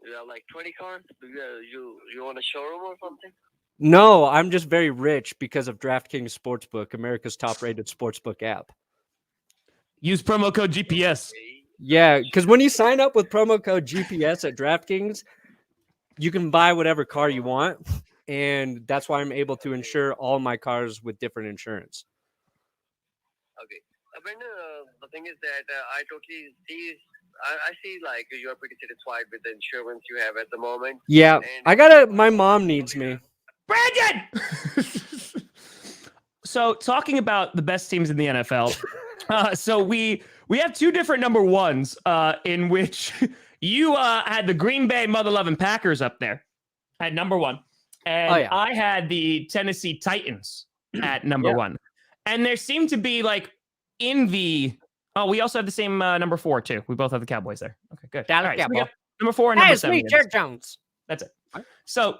You have like 20 cars? You want a showroom or something? No, I'm just very rich because of DraftKings Sportsbook, America's top-rated sportsbook app. Use promo code GPS. Yeah, because when you sign up with promo code GPS at DraftKings, you can buy whatever car you want, and that's why I'm able to insure all my cars with different insurance. Okay. Brandon, the thing is that I totally see... I see like you're pretty satisfied with the insurance you have at the moment. Yeah, my mom needs me. Brandon! So talking about the best teams in the NFL, so we have 2 different number 1s in which you had the Green Bay mother-loving Packers up there at number 1. And I had the Tennessee Titans at number 1. And there seemed to be like in the... Oh, we also have the same number 4 too. We both have the Cowboys there. Okay, good. All right, so we got number 4 and number 7. Hey, Jared Jones. That's it. So,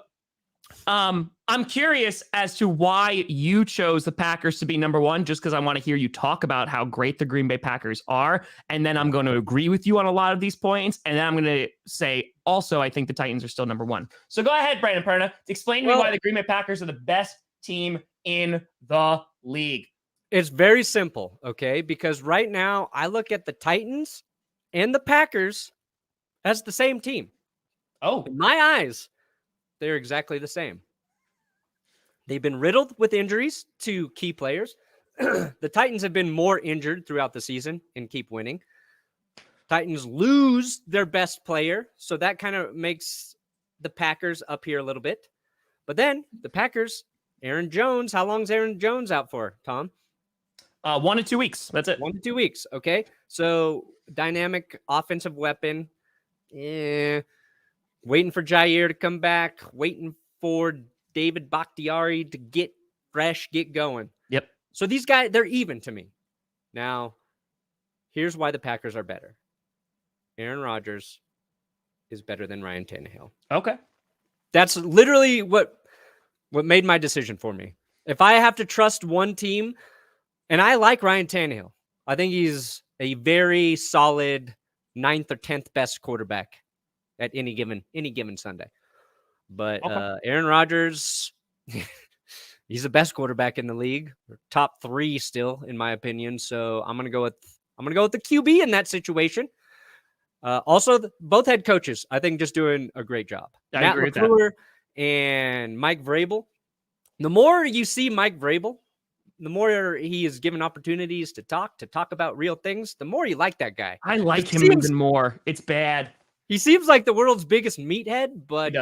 I'm curious as to why you chose the Packers to be number 1, just because I want to hear you talk about how great the Green Bay Packers are, and then I'm going to agree with you on a lot of these points, and then I'm going to say also I think the Titans are still number 1. So go ahead, Brandon Perna, explain to me why the Green Bay Packers are the best team in the league. It's very simple, okay? Because right now, I look at the Titans and the Packers as the same team. Oh. In my eyes, they're exactly the same. They've been riddled with injuries to key players. the Titans have been more injured throughout the season and keep winning. Titans lose their best player, so that kind of makes the Packers up here a little bit. But then the Packers, Aaron Jones, how long is Aaron Jones out for, Tom? 1 to 2 weeks. That's it. 1 to 2 weeks. Okay. So dynamic offensive weapon. Waiting for Jair to come back. Waiting for David Bakhtiari to get fresh, get going. Yep. So these guys, they're even to me. Now, here's why the Packers are better. Aaron Rodgers is better than Ryan Tannehill. Okay. That's literally what made my decision for me. If I have to trust one team, and I like Ryan Tannehill. I think he's a very solid 9th or 10th best quarterback at any given Sunday. But Aaron Rodgers, he's the best quarterback in the league, top 3 still, in my opinion. So I'm gonna go with the QB in that situation. Also, both head coaches, I think, just doing a great job. Matt LaFleur and Mike Vrabel. The more you see Mike Vrabel, the more he is given opportunities to talk about real things, the more you like that guy. I like him even more. It's bad. He seems like the world's biggest meathead, but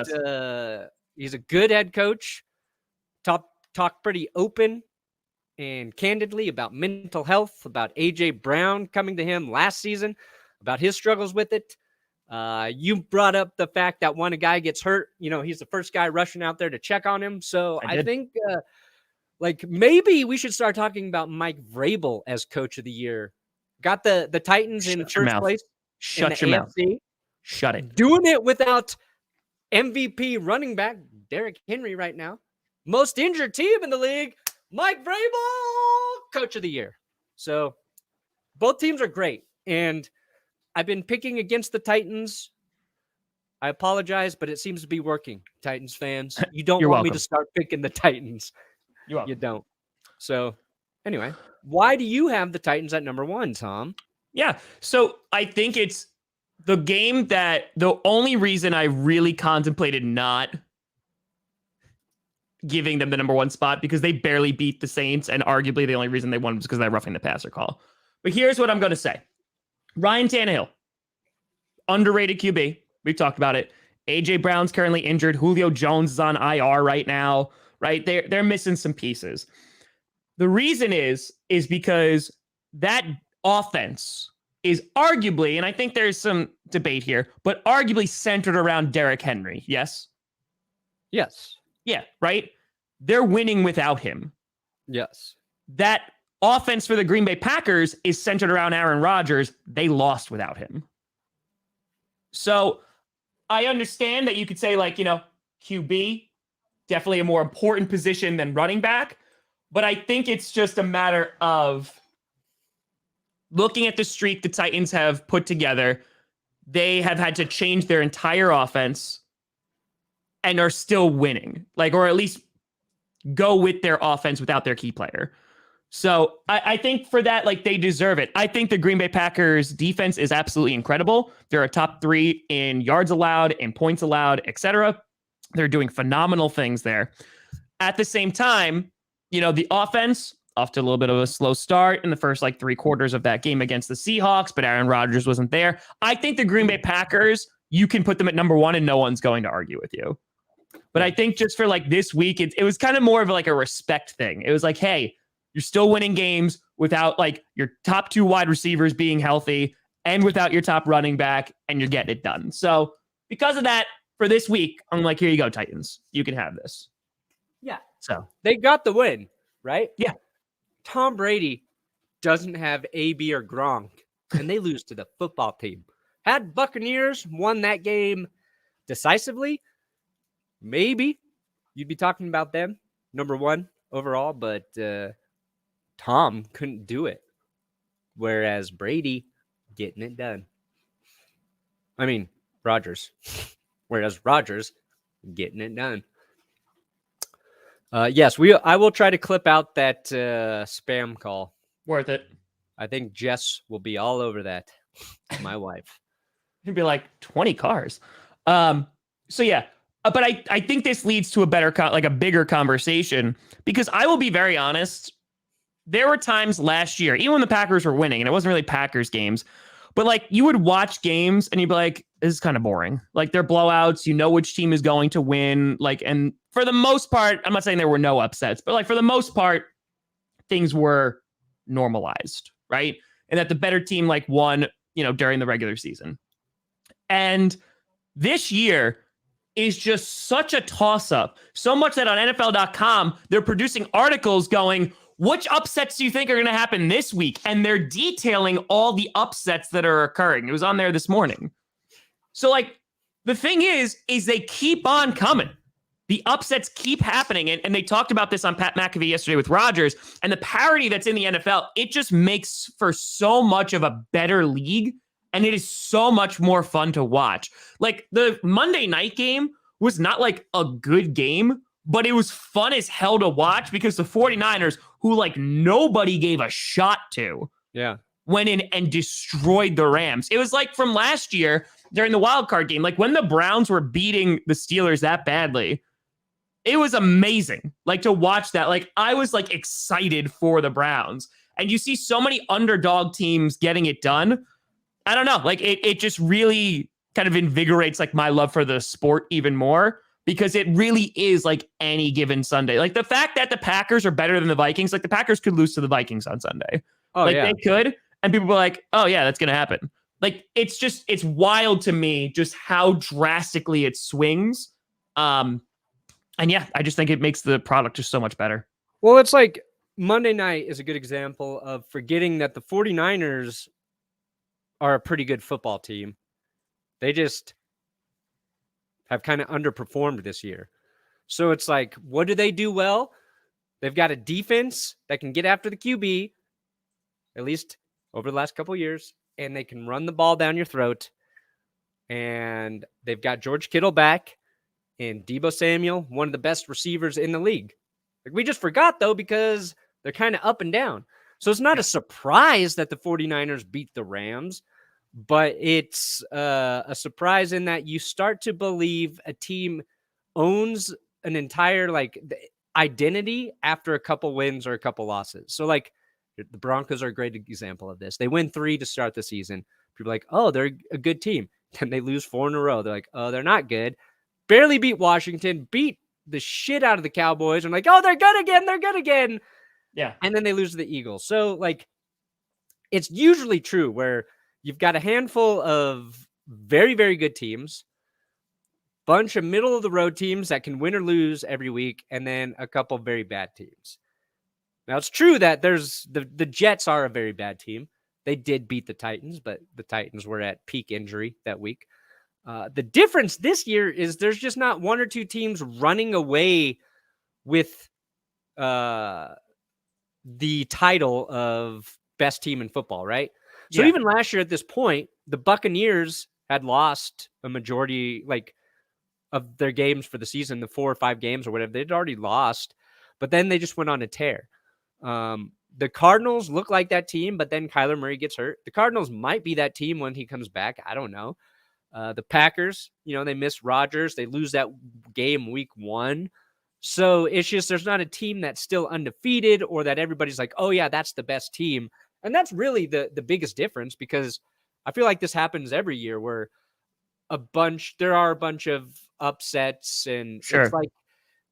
he's a good head coach. Talk pretty open and candidly about mental health, about A.J. Brown coming to him last season, about his struggles with it. You brought up the fact that when a guy gets hurt, he's the first guy rushing out there to check on him. So I think maybe we should start talking about Mike Vrabel as coach of the year. Got the Titans in first place. Shut your mouth. Shut it. Doing it without MVP running back Derrick Henry right now. Most injured team in the league. Mike Vrabel, coach of the year. So both teams are great. And I've been picking against the Titans. I apologize, but it seems to be working, Titans fans. You don't want me to start picking the Titans. You don't. So anyway, why do you have the Titans at number 1, Tom? Yeah. So I think it's the game that the only reason I really contemplated not giving them the number 1 spot, because they barely beat the Saints, and arguably the only reason they won was because of that roughing the passer call. But here's what I'm going to say. Ryan Tannehill, underrated QB. We've talked about it. A.J. Brown's currently injured. Julio Jones is on IR right now, right? They're missing some pieces. The reason is because that offense is arguably, and I think there's some debate here, but arguably centered around Derrick Henry. Yes? Yes. Yeah, right? They're winning without him. Yes. That offense for the Green Bay Packers is centered around Aaron Rodgers. They lost without him. So I understand that you could say, QB, definitely a more important position than running back. But I think it's just a matter of looking at the streak the Titans have put together. They have had to change their entire offense and are still winning, or at least go with their offense without their key player. So I think for that, they deserve it. I think the Green Bay Packers defense is absolutely incredible. They're a top 3 in yards allowed, in points allowed, etc. They're doing phenomenal things there. At the same time, the offense off to a little bit of a slow start in the first 3 quarters of that game against the Seahawks, but Aaron Rodgers wasn't there. I think the Green Bay Packers, you can put them at number 1 and no one's going to argue with you. But I think just for this week, it was kind of more of a respect thing. It was hey, you're still winning games without your top 2 wide receivers being healthy and without your top running back, and you're getting it done. So because of that, for this week, I'm here you go, Titans. You can have this. Yeah. So they got the win, right? Yeah. Tom Brady doesn't have AB or Gronk, and they lose to the football team. Had Buccaneers won that game decisively, maybe you'd be talking about them, number 1 overall, but Tom couldn't do it. Whereas Brady getting it done. I mean, Rodgers. Whereas Rodgers getting it done. Yes, I will try to clip out that spam call. Worth it. I think Jess will be all over that. My wife. It'd be 20 cars. So yeah. But I think this leads to a better, a bigger conversation, because I will be very honest. there were times last year, even when the Packers were winning, and it wasn't really Packers games, but like you would watch games and you'd be like, this is kind of boring. Like they're blowouts. You know which team is going to win. Like, and for the most part, I'm not saying there were no upsets, but like for the most part, things were normalized, right? And that the better team like won, during the regular season. And this year is just such a toss-up. So much that on NFL.com, they're producing articles going, which upsets do you think are going to happen this week? And they're detailing all the upsets that are occurring. It was on there this morning. So, like, the thing is they keep on coming. The upsets keep happening. And they talked about this on Pat McAfee yesterday with Rodgers. And the parity that's in the NFL, it just makes for so much of a better league. And it is so much more fun to watch. Like, the Monday night game was not, like, a good game, but it was fun as hell to watch because the 49ers, who, like, nobody gave a shot to, went in and destroyed the Rams. It was like from last year during the wild card game, like when the Browns were beating the Steelers that badly, it was amazing. Like to watch that. Like I was like excited for the Browns, and you see so many underdog teams getting it done. I don't know. Like it just really kind of invigorates like my love for the sport even more, because it really is like any given Sunday. Like the fact that the Packers are better than the Vikings, like the Packers could lose to the Vikings on Sunday. Oh, like they could. And people were like, oh yeah, that's going to happen. Like, it's wild to me just how drastically it swings. And yeah, I just think it makes the product just so much better. Well, it's like Monday night is a good example of forgetting that the 49ers are a pretty good football team. They just have kind of underperformed this year. So it's like, what do they do well? They've got a defense that can get after the QB, at least over the last couple of years, and they can run the ball down your throat. And they've got George Kittle back and Deebo Samuel, one of the best receivers in the league. Like we just forgot, though, because they're kind of up and down. So it's not a surprise that the 49ers beat the Rams, but it's a surprise in that you start to believe a team owns an entire identity after a couple wins or a couple losses. So like the Broncos are a great example of this. They win 3 to start the season. People are like, oh, they're a good team. Then they lose 4 in a row. They're like, oh, they're not good. Barely beat Washington, beat the shit out of the Cowboys. I'm like, oh, they're good again. They're good again. Yeah. And then they lose to the Eagles. So like, it's usually true where you've got a handful of very, very good teams, bunch of middle of the road teams that can win or lose every week, and then a couple very bad teams. Now, it's true that there's the Jets are a very bad team. They did beat the Titans, but the Titans were at peak injury that week. The difference this year is there's just not one or two teams running away with the title of best team in football, right? So even last year at this point, the Buccaneers had lost a majority of their games for the season, the 4 or 5 games or whatever. They'd already lost, but then they just went on a tear. The Cardinals look like that team, but then Kyler Murray gets hurt. The Cardinals might be that team when he comes back. I don't know. The Packers, they miss Rodgers. They lose that game week 1. So it's just there's not a team that's still undefeated or that everybody's like, oh, yeah, that's the best team. And that's really the biggest difference, because I feel like this happens every year where there are a bunch of upsets, and it's like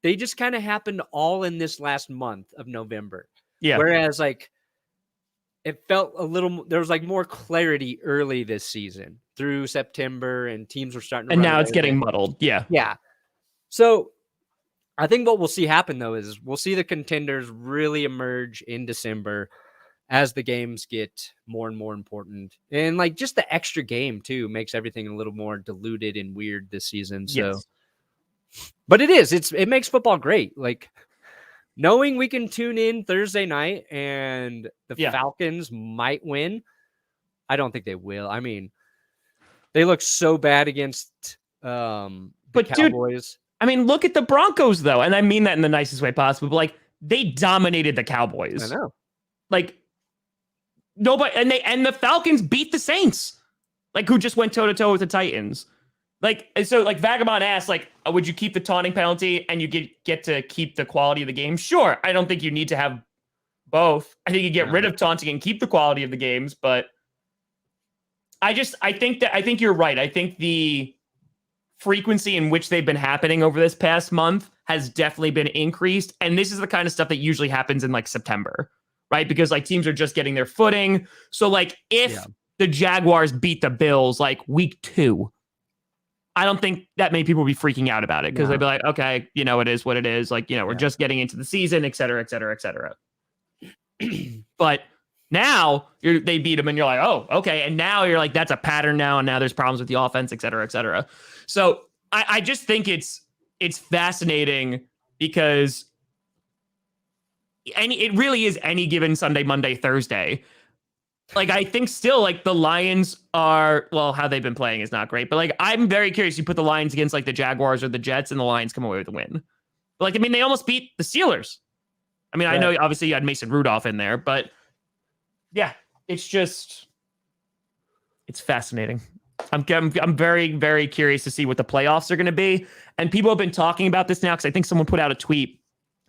they just kind of happened all in this last month of November. Yeah. Whereas it felt there was more clarity early this season through September, and teams were starting to and now it's getting muddled. Yeah. Yeah. So I think what we'll see happen, though, is we'll see the contenders really emerge in December as the games get more and more important. And just the extra game too makes everything a little more diluted and weird this season. So, but it makes football great. Knowing we can tune in Thursday night and the Falcons might win. I don't think they will. I mean, they look so bad against the Cowboys. Dude, I mean, look at the Broncos, though. And I mean that in the nicest way possible. But they dominated the Cowboys. I know. Nobody, and the Falcons beat the Saints, who just went toe to toe with the Titans. Vagabond asked, would you keep the taunting penalty and you get to keep the quality of the game? Sure. I don't think you need to have both. I think you get rid of taunting and keep the quality of the games, but I think you're right. I think the frequency in which they've been happening over this past month has definitely been increased. And this is the kind of stuff that usually happens in like September, right? Because like teams are just getting their footing. So like if the Jaguars beat the Bills like week 2, I don't think that many people will be freaking out about it because they'd be like, okay, it is what it is. Like, we're just getting into the season, et cetera, et cetera, et cetera. But now they beat them and you're like, oh, okay. And now you're like, that's a pattern now. And now there's problems with the offense, et cetera, et cetera. So I just think it's fascinating because it really is any given Sunday, Monday, Thursday. Like, I think still like the Lions are, well, how they've been playing is not great, but like, I'm very curious. You put the Lions against like the Jaguars or the Jets and the Lions come away with a win. But like, I mean, they almost beat the Steelers. I mean, I know obviously you had Mason Rudolph in there, but yeah, it's fascinating. I'm very, very curious to see what the playoffs are going to be. And people have been talking about this now because I think someone put out a tweet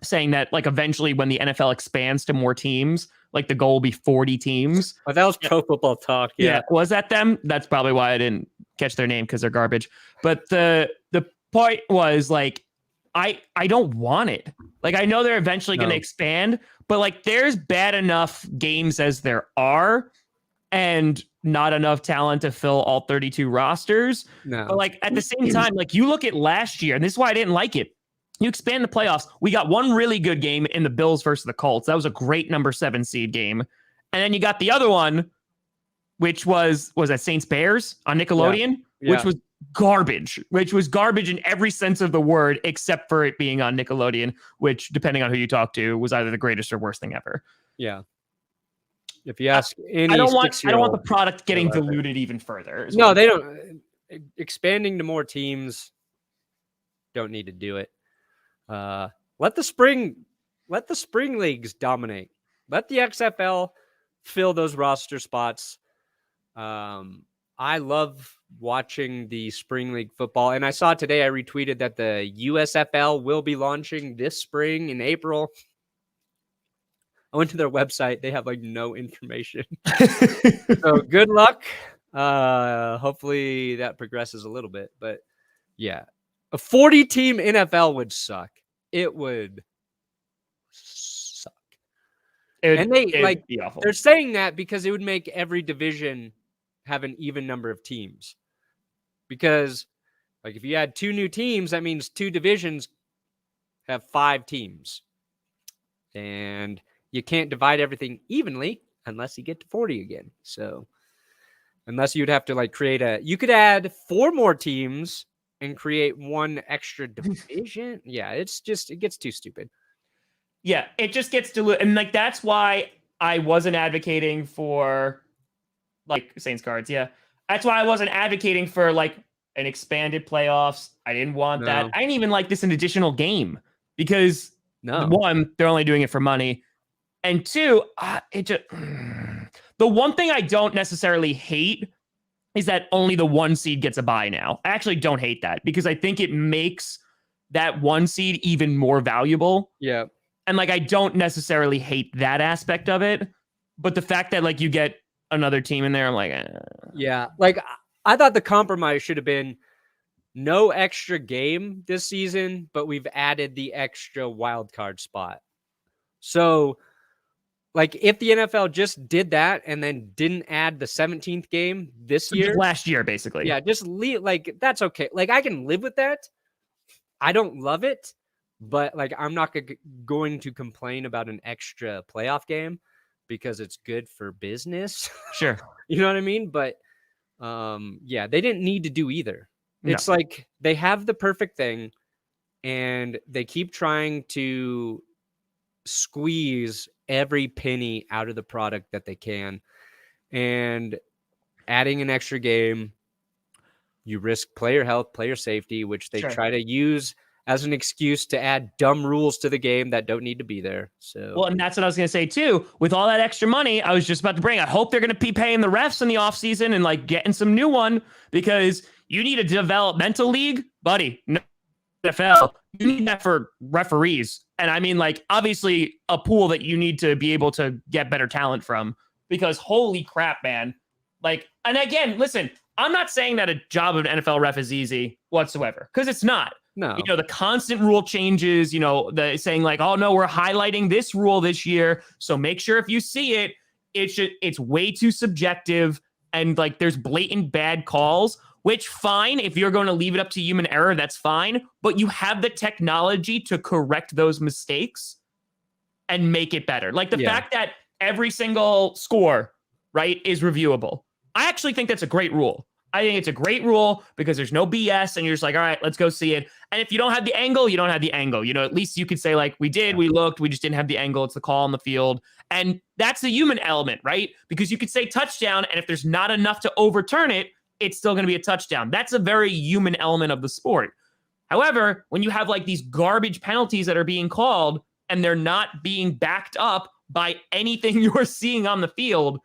saying that like eventually when the NFL expands to more teams, like the goal will be 40 teams. Oh, that was Pro Football Talk. Yeah. Was that them? That's probably why I didn't catch their name because they're garbage. But the point was like, I don't want it. Like, I know they're eventually going to expand, but like there's bad enough games as there are and not enough talent to fill all 32 rosters. No. But like at the same time, like you look at last year, and this is why I didn't like it. You expand the playoffs. We got one really good game in the Bills versus the Colts. That was a great number 7 seed game. And then you got the other one, which was that Saints Bears on Nickelodeon, which was garbage in every sense of the word, except for it being on Nickelodeon, which depending on who you talk to was either the greatest or worst thing ever. Yeah. If you ask any, I don't want the product getting diluted even further. No, they don't. Expanding to more teams, don't need to do it. Let the spring leagues dominate. Let the XFL fill those roster spots. I love watching the spring league football, and I saw today I retweeted that the USFL will be launching this spring in April. I went to their website. They have like no information. So good luck. Hopefully that progresses a little bit, but yeah, a 40-team NFL would suck. It would suck. They're saying that because it would make every division have an even number of teams. Because like if you add 2 new teams, that means 2 divisions have 5 teams. And you can't divide everything evenly unless you get to 40 again. So unless you'd have to like you could add 4 more teams and create 1 extra division. Yeah, it gets too stupid. Yeah, it just gets diluted. And like, that's why I wasn't advocating for like Saints cards. Yeah. That's why I wasn't advocating for like an expanded playoffs. I didn't want that. I didn't even like this an additional game because 1, they're only doing it for money. And 2, the one thing I don't necessarily hate is that only the 1 seed gets a bye now. I actually don't hate that because I think it makes that 1 seed even more valuable. Yeah. And like, I don't necessarily hate that aspect of it, but the fact that like you get another team in there, I'm like, yeah. Like I thought the compromise should have been no extra game this season, but we've added the extra wild card spot. So like if the NFL just did that and then didn't add the 17th game this year, last year, basically. Yeah. Just leave. Like, that's okay. Like I can live with that. I don't love it, but like, I'm not going to complain about an extra playoff game because it's good for business. Sure. You know what I mean? But yeah, they didn't need to do either. It's like they have the perfect thing and they keep trying to squeeze every penny out of the product that they can. And adding an extra game, you risk player health, player safety, which they try to use as an excuse to add dumb rules to the game that don't need to be there. So, well, and that's what I was going to say too. With all that extra money, I was just about to bring, I hope they're going to be paying the refs in the offseason and like getting some new one because you need a developmental league, buddy. No NFL. You need that for referees And I mean, like, obviously a pool that you need to be able to get better talent from, because holy crap, man. Like, and again, listen, I'm not saying that a job of an NFL ref is easy whatsoever, because it's not. No. You know, the constant rule changes, you know, the saying like, oh no, we're highlighting this rule this year, so make sure if you see it, it's way too subjective, and like there's blatant bad calls, which fine, if you're going to leave it up to human error, that's fine, but you have the technology to correct those mistakes and make it better. Like the fact that every single score, right, is reviewable. I actually think that's a great rule. I think it's a great rule because there's no BS and you're just like, all right, let's go see it. And if you don't have the angle, you don't have the angle. You know, at least you could say like, we looked, we just didn't have the angle. It's the call on the field. And that's the human element, right? Because you could say touchdown, and if there's not enough to overturn it, it's still going to be a touchdown. That's a very human element of the sport. However, when you have like these garbage penalties that are being called and they're not being backed up by anything you're seeing on the field,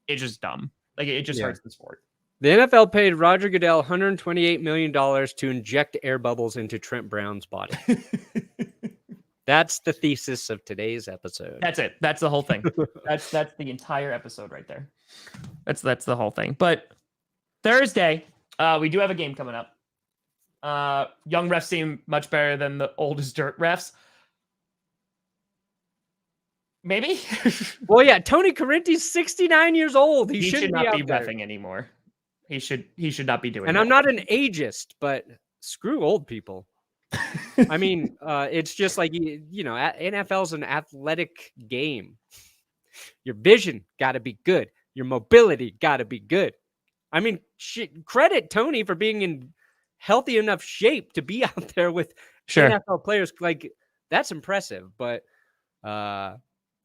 it's just dumb. Like it just hurts the sport. The NFL paid Roger Goodell $128 million to inject air bubbles into Trent Brown's body. That's the thesis of today's episode. That's it. That's the whole thing. That's the entire episode right there. That's the whole thing. But Thursday, we do have a game coming up. Young refs seem much better than the oldest dirt refs. Maybe. Well, yeah, Tony Corrinti's 69 years old. He should shouldn't not be there. reffing anymore. He should not be doing And that. I'm not an ageist, but screw old people. I mean, it's just like, you know, NFL's an athletic game. Your vision got to be good. Your mobility got to be good. I mean, credit Tony for being in healthy enough shape to be out there with NFL players. Like, that's impressive. But,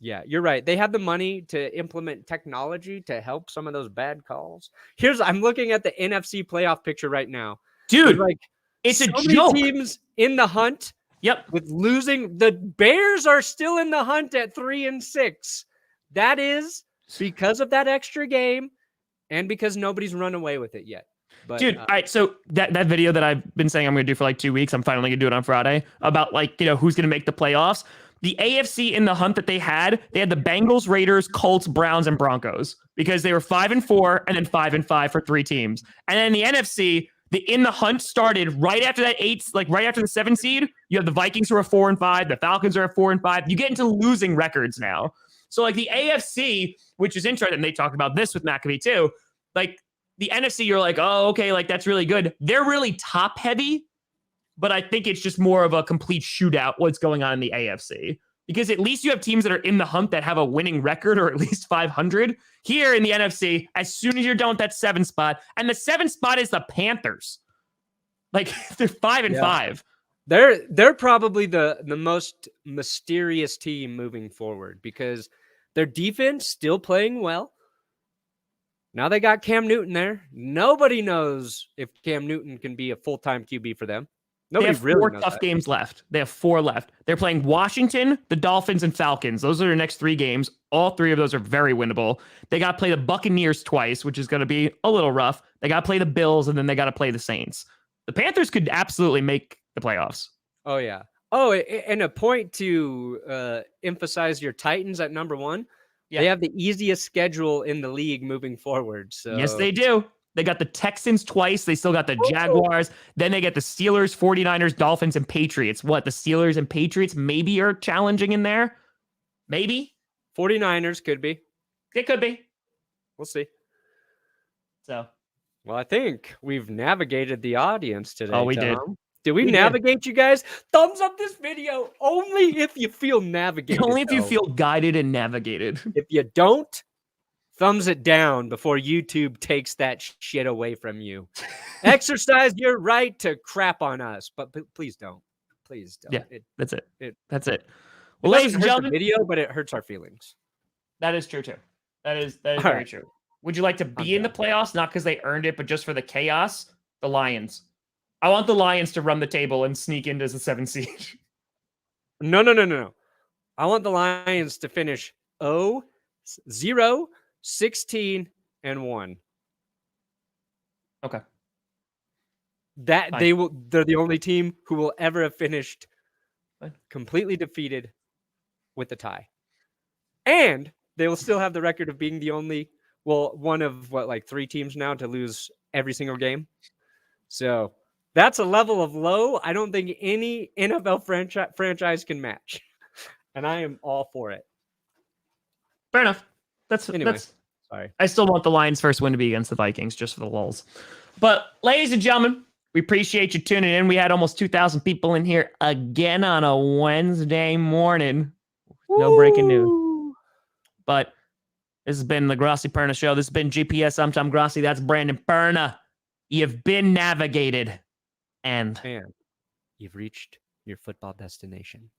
yeah, you're right. They have the money to implement technology to help some of those bad calls. I'm looking at the NFC playoff picture right now. Dude, like it's so a many joke. Teams in the hunt. Yep. With losing, the Bears are still in the hunt at 3-6. That is because of that extra game and because nobody's run away with it yet. But, dude, all right, so that video that I've been saying I'm going to do for like 2 weeks, I'm finally going to do it on Friday, about like, you know, who's going to make the playoffs. The AFC in the hunt that they had the Bengals, Raiders, Colts, Browns, and Broncos because they were 5-4 and then 5-5 for 3 teams. And then the NFC, the in the hunt started right after that right after the 7 seed. You have the Vikings who are 4-5, the Falcons are at 4-5. You get into losing records now. So like the AFC, which is interesting, and they talked about this with McAfee too. Like the NFC, you're like, oh, okay, like that's really good. They're really top heavy. But I think it's just more of a complete shootout what's going on in the AFC. Because at least you have teams that are in the hunt that have a winning record or at least 500. Here in the NFC, as soon as you're done with that 7 spot, and the 7 spot is the Panthers. Like, they're 5-5. They're probably the most mysterious team moving forward because their defense still playing well. Now they got Cam Newton there. Nobody knows if Cam Newton can be a full-time QB for them. Nobody they have really 4 knows tough that. games left. They have 4 left. They're playing Washington, the Dolphins, and Falcons. Those are their next 3 games. All 3 of those are very winnable. They got to play the Buccaneers twice, which is going to be a little rough. They got to play the Bills, and then they got to play the Saints. The Panthers could absolutely make the playoffs. Oh, yeah. Oh, and a point to emphasize your Titans at number 1. Yeah. They have the easiest schedule in the league moving forward. So yes, they do. They got the Texans twice. They still got the Jaguars. Then they get the Steelers, 49ers, Dolphins, and Patriots. What, the Steelers and Patriots maybe are challenging in there? Maybe. 49ers could be. It could be. We'll see. So. Well, I think we've navigated the audience today. Oh, we Tom. did. Did we navigate you guys? Thumbs up this video only if you feel navigated. Only if you feel guided and navigated. If you don't, thumbs it down before YouTube takes that shit away from you. Exercise your right to crap on us, but please don't. Please don't. Yeah, that's it. That's it. Well, ladies and gentlemen, the video, but it hurts our feelings. That is true too. That is very true. Would you like to be in the playoffs, not because they earned it, but just for the chaos? The Lions. I want the Lions to run the table and sneak into the 7th seed. No. I want the Lions to finish 0-0. 16-1. Okay. They're the only team who will ever have finished completely defeated with the tie. And they will still have the record of being the only, one of like 3 teams now to lose every single game. So that's a level of low I don't think any NFL franchise can match. And I am all for it. Fair enough. Anyway, sorry. I still want the Lions' first win to be against the Vikings, just for the lulz. But ladies and gentlemen, we appreciate you tuning in. We had almost 2,000 people in here again on a Wednesday morning. No breaking news. But this has been the Grossi Perna Show. This has been GPS. I'm Tom Grossi. That's Brandon Perna. You've been navigated. And you've reached your football destination.